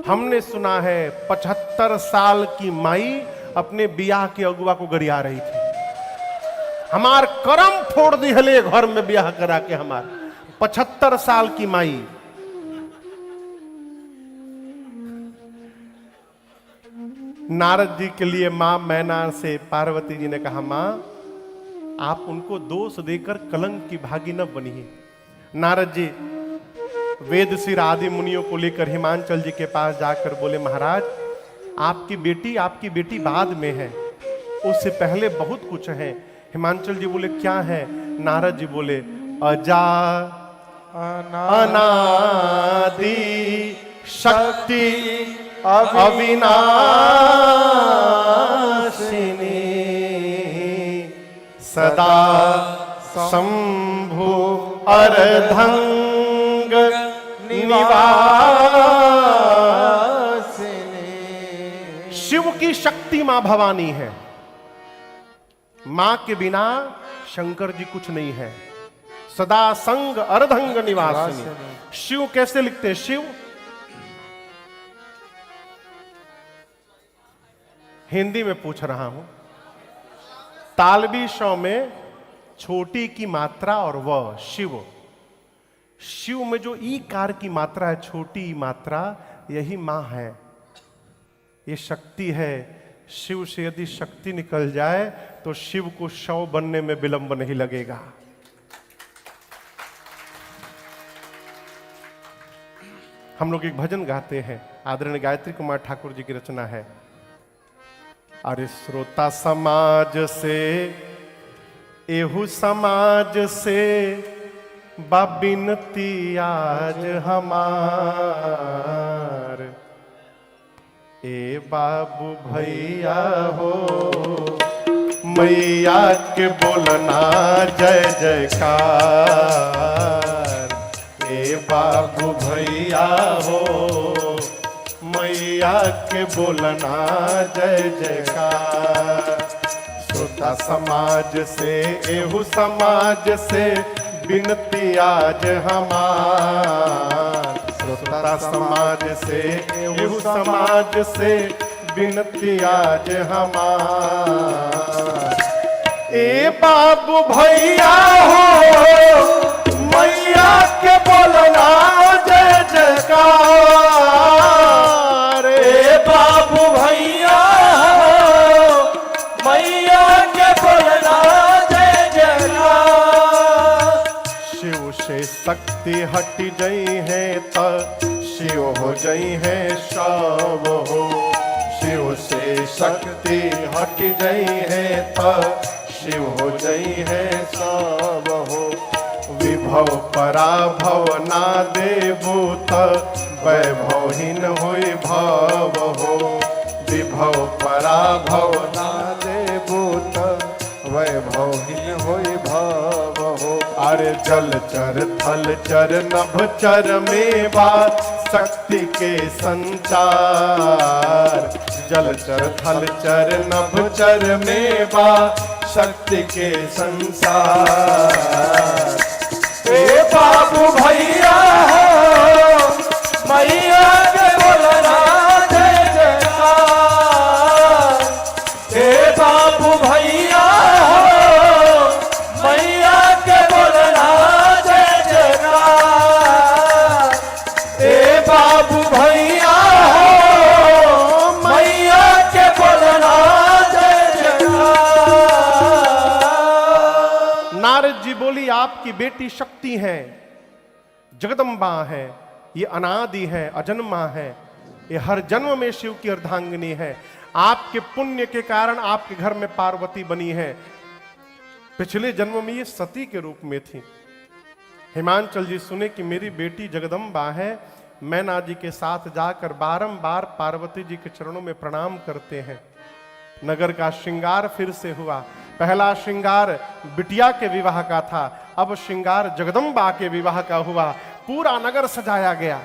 हमने सुना है 75 साल की माई अपने बियाह के अगुआ को गरिया रही थी। हमार करम फोड़ दी हले घर में ब्याह करा के। हमार 75 साल की माई। नारद जी के लिए मां मैना से पार्वती जी ने कहा, मां आप उनको दोष देकर कलंक की भागी न बनिए। नारद जी वेद सिर आदि मुनियों को लेकर हिमांचल जी के पास जाकर बोले, महाराज आपकी बेटी बाद में है, उससे पहले बहुत कुछ है। हिमांचल जी बोले क्या है? नारद जी बोले अजा अनादि शक्ति अविनाशिनी सदा शंभु अर्धंग निवासिनी। शिव की शक्ति मां भवानी है। मां के बिना शंकर जी कुछ नहीं है। सदा संग अर्धंग निवासिनी। शिव कैसे लिखते हैं? शिव हिंदी में पूछ रहा हूं। तालबी शौ में छोटी की मात्रा और व शिव। शिव में जो ई कार की मात्रा है, छोटी मात्रा, यही मां है, ये शक्ति है। शिव से यदि शक्ति निकल जाए तो शिव को शव बनने में विलंब नहीं लगेगा। हम लोग एक भजन गाते हैं, आदरणीय गायत्री कुमार ठाकुर जी की रचना है। अरे श्रोता समाज से, एहू समाज से बिनती आज हमार, ए बाबू भैया हो मैया के बोलना जय जयकार, ए बाबू भैया हो मैया के बोलना जय जयकार। श्रोता समाज से, एहू समाज से बिनती आज हमार, श्रोता समाज से, एहू समाज से बिनती आज हमार, ए बाबू भैया हो मैया के बोलना जय जयकार, ए बाबू भैया हो मैया के बोलना जय जयकार। शिव से शक्ति हट गई है त शिव हो गई है शव हो, शिव से शक्ति हट गई है त शिव हो गई है सब हो। विभव पराभव ना देबू त वैभवहीन हुई भव हो, विभव पराभव ना देबू त वैभवहीन हुई भव हो। अरे जल चर थल चर नभ चर में बात शक्ति के संचार, जल चर थल चर नभ चर में बात शक्ति के संसार, ए बाबू भैया हो मैया के बोलना जय जयकार, ए बाबू भैया हो मैया के बोलना जय जयकार, ए बाबू भैया हो मैया के बोलना जय जयकार। नारद जी बोली, आपकी बेटी शक्ति है, जगदम्बा है, ये अनादि है, अजन्मा है, ये हर जन्म में शिव की अर्धांगिनी है। आपके पुण्य के कारण आपके घर में पार्वती बनी है, पिछले जन्म में ये सती के रूप में थी। हिमांचल जी सुने कि मेरी बेटी जगदम्बा है, मैना जी के साथ जाकर बारंबार पार्वती जी के चरणों में प्रणाम करते हैं। नगर का श्रृंगार फिर से हुआ। पहला श्रृंगार बिटिया के विवाह का था, अब श्रृंगार जगदम्बा के विवाह का हुआ। पूरा नगर सजाया गया।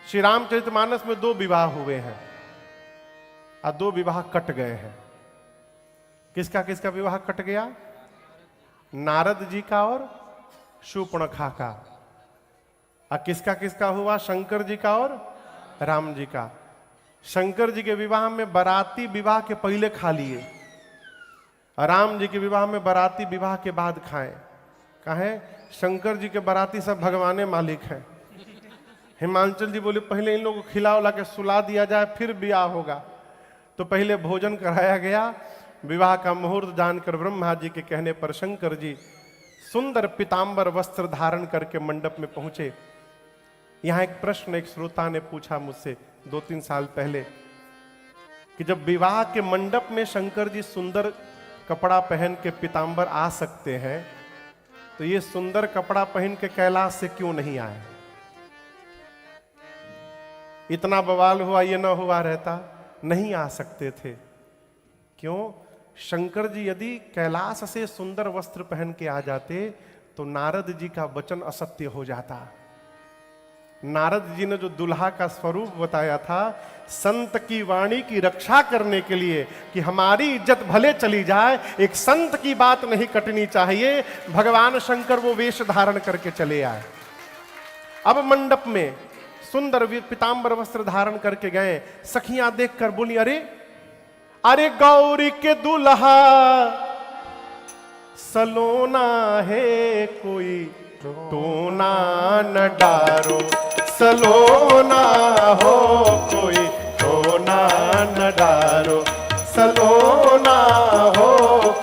श्री रामचरितमानस में 2 विवाह हुए हैं और 2 विवाह कट गए हैं। किसका किसका विवाह कट गया? नारद जी का और शूर्पणखा का। और किसका किसका हुआ? शंकर जी का और राम जी का। शंकर जी के विवाह में बाराती विवाह के पहले खा लिए, राम जी के विवाह में बाराती विवाह के बाद खाएं। कहें शंकर जी के बाराती सब भगवाने मालिक हैं। हिमांचल जी बोले पहले इन लोगों को खिला उला के सुला दिया जाए फिर ब्याह होगा। तो पहले भोजन कराया गया। विवाह का मुहूर्त जानकर ब्रह्मा जी के कहने पर शंकर जी सुंदर पीतांबर वस्त्र धारण करके मंडप में पहुंचे। यहां एक प्रश्न एक श्रोता ने पूछा मुझसे 2-3 साल पहले कि जब विवाह के मंडप में शंकर जी सुंदर कपड़ा पहन के पीतांबर आ सकते हैं तो ये सुंदर कपड़ा पहन के कैलाश से क्यों नहीं आए? इतना बवाल हुआ, ये ना हुआ रहता, नहीं आ सकते थे। क्यों? शंकर जी यदि कैलाश से सुंदर वस्त्र पहन के आ जाते तो नारद जी का वचन असत्य हो जाता। नारद जी ने जो दुल्हा का स्वरूप बताया था, संत की वाणी की रक्षा करने के लिए कि हमारी इज्जत भले चली जाए, एक संत की बात नहीं कटनी चाहिए, भगवान शंकर वो वेश धारण करके चले आए। अब मंडप में सुंदर पीतांबर वस्त्र धारण करके गए। सखियां देखकर बोली, अरे अरे गौरी के दुल्हा सलोना है कोई टोना न डारो, सलोना हो कोई टोना न डारो, सलोना हो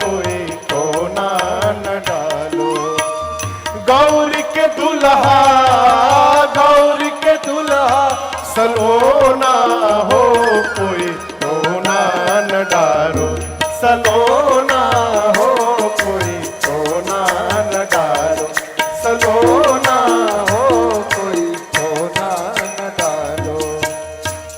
कोई टोना न डालो। गौरी के दुल्हा, गौरी के दुल्हा, सलोना हो कोई टोना न डारो, सलोना हो कोई टोना न डारो, सलोना हो कोई टोना न डालो।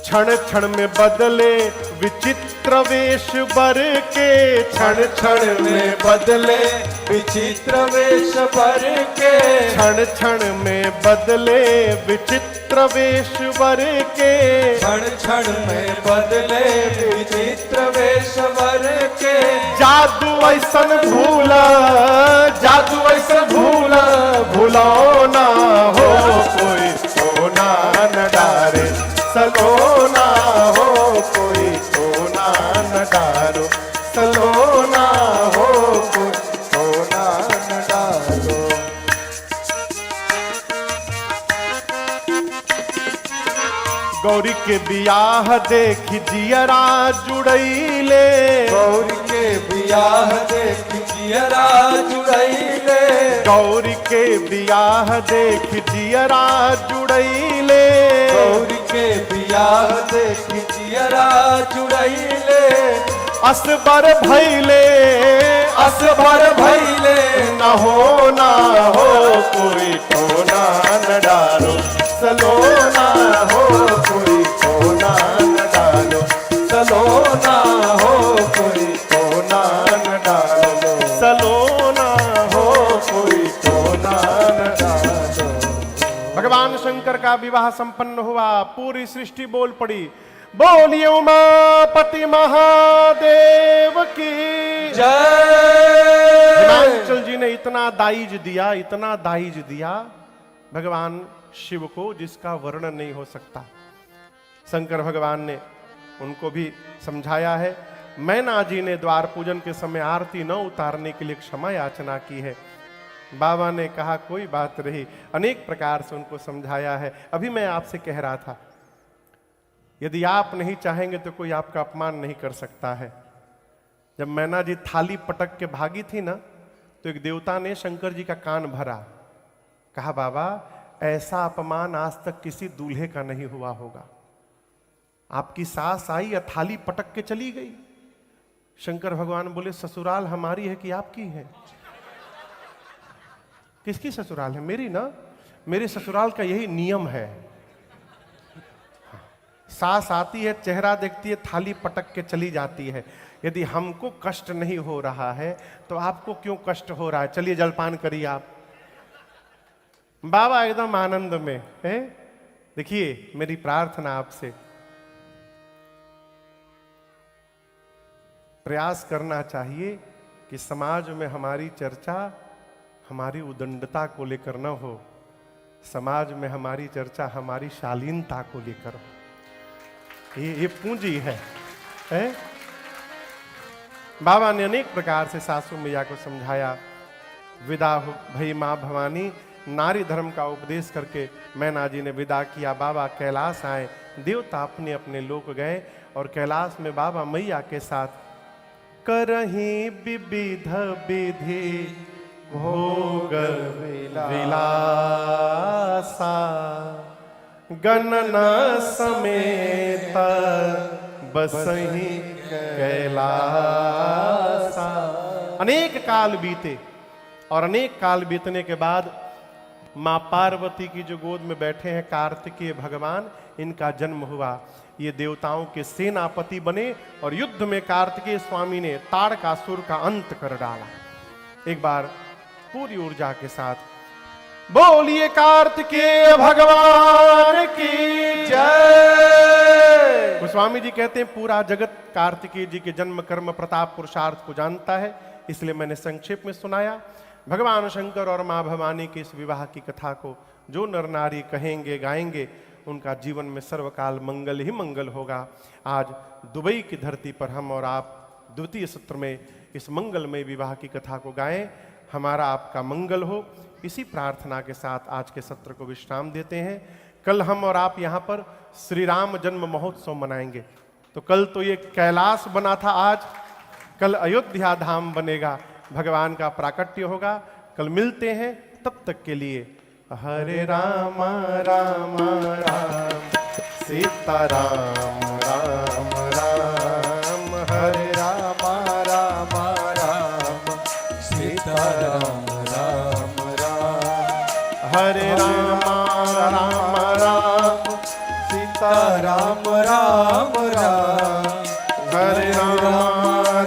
क्षण क्षण में बदले विचित्र वेश बर के, क्षण क्षण में बदले विचित्र वेश बर के, क्षण क्षण में बदले विचित्र वेश बर के, क्षण क्षण में बदले विचित्र वेश बर के। जादू ऐसन भूला, जादू ऐसन भूला, भूलो ना हो कोई टोना न डारे, सलोना हो कोई टोना न डारो, सलोना हो कोई टोना न डारो। गौरी के बियाह देख जियरा जुड़ैले, गौरी के बियाह देख जियरा जुड़ैले, गौरी के बियाह देख जियरा जुड़ैले, गौरी के बियाह देख जियरा जुड़ैले। असबर भैले, असबर भैले, न हो कोई टोना न डालो, सलोना हो कोई टोना न डालो, सलोना हो कोई टोना न डालो, सलोना हो कोई टोना न डालो। भगवान शंकर का विवाह संपन्न हुआ, पूरी सृष्टि बोल पड़ी, बोलिए उमापति महादेव की जय। हिमाचल जी ने इतना दाइज दिया, इतना दाइज दिया भगवान शिव को जिसका वर्णन नहीं हो सकता। शंकर भगवान ने उनको भी समझाया है। मैना जी ने द्वार पूजन के समय आरती न उतारने के लिए क्षमा याचना की है। बाबा ने कहा कोई बात नहीं, अनेक प्रकार से उनको समझाया है। अभी मैं आपसे कह रहा था, यदि आप नहीं चाहेंगे तो कोई आपका अपमान नहीं कर सकता है। जब मैना जी थाली पटक के भागी थी ना, तो एक देवता ने शंकर जी का कान भरा, कहा बाबा ऐसा अपमान आज तक किसी दूल्हे का नहीं हुआ होगा। आपकी सास आई या थाली पटक के चली गई। शंकर भगवान बोले ससुराल हमारी है कि आपकी है? किसकी ससुराल है? मेरी ना। मेरे ससुराल का यही नियम है, सास आती है, चेहरा देखती है, थाली पटक के चली जाती है। यदि हमको कष्ट नहीं हो रहा है तो आपको क्यों कष्ट हो रहा है? चलिए जलपान करिए आप। बाबा एकदम आनंद में है। देखिए मेरी प्रार्थना आपसे, प्रयास करना चाहिए कि समाज में हमारी चर्चा हमारी उदंडता को लेकर न हो, समाज में हमारी चर्चा हमारी शालीनता को लेकर हो। ये पूंजी है? बाबा ने अनेक प्रकार से सासू मैया को समझाया। विदा भई माँ भवानी, नारी धर्म का उपदेश करके मैना जी ने विदा किया। बाबा कैलाश आए, देवता अपने अपने लोक गए और कैलाश में बाबा मैया के साथ करहीं विविध विधि भोग विलासा, गणना समेत बसहीं कैलासा। अनेक काल बीते और अनेक काल बीतने के बाद मां पार्वती की जो गोद में बैठे हैं कार्तिकेय भगवान, इनका जन्म हुआ। ये देवताओं के सेनापति बने और युद्ध में कार्तिकेय स्वामी ने ताड़कासुर का अंत कर डाला। एक बार पूरी ऊर्जा के साथ बोलिए कार्तिकेय भगवान की जय। गोस्वामी जी कहते हैं पूरा जगत कार्तिकेय जी के जन्म कर्म प्रताप पुरुषार्थ को जानता है, इसलिए मैंने संक्षेप में सुनाया। भगवान शंकर और मां भवानी के इस विवाह की कथा को जो नर नारी कहेंगे गाएंगे, उनका जीवन में सर्वकाल मंगल ही मंगल होगा। आज दुबई की धरती पर हम और आप द्वितीय सत्र में इस मंगलमय विवाह की कथा को गाएं, हमारा आपका मंगल हो। इसी प्रार्थना के साथ आज के सत्र को विश्राम देते हैं। कल हम और आप यहाँ पर श्री राम जन्म महोत्सव मनाएंगे। तो कल तो ये कैलाश बना था, आज कल अयोध्या धाम बनेगा, भगवान का प्राकट्य होगा। कल मिलते हैं, तब तक के लिए हरे राम राम राम सीता राम राम राम, हरे राम राम राम सीता राम राम राम, हरे राम राम राम सीता राम राम राम, हरे राम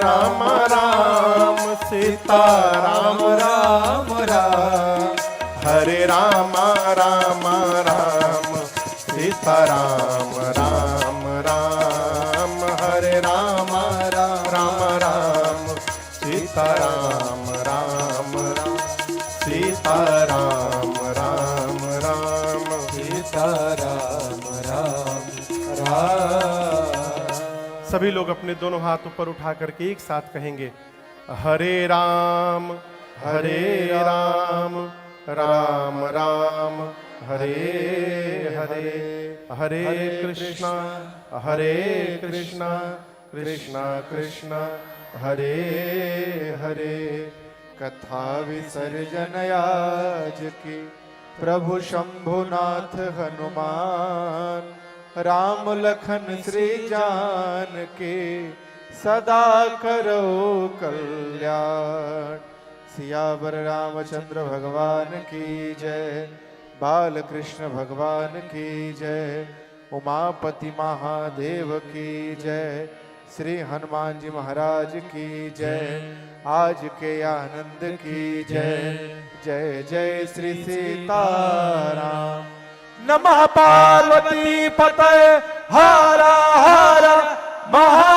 राम राम सीता राम राम राम, हरे राम राम राम सीता राम राम राम, हरे राम राम राम सीता राम राम राम, सीता राम राम राम, सीता राम राम राम। सभी लोग अपने दोनों हाथ ऊपर उठा करके एक साथ कहेंगे, हरे राम राम राम हरे हरे, हरे कृष्णा कृष्णा कृष्णा हरे हरे। कथा विसर्जन आज की प्रभु शंभुनाथ हनुमान, राम लखन श्री जान के सदा करो कल्याण। सियावर रामचंद्र भगवान की जय, बाल कृष्ण भगवान की जय, उमापति महादेव की जय, श्री हनुमान जी महाराज की जय, आज के आनंद की जय। जय जय श्री सीताराम। नमः पार्वती पतये हर हर महा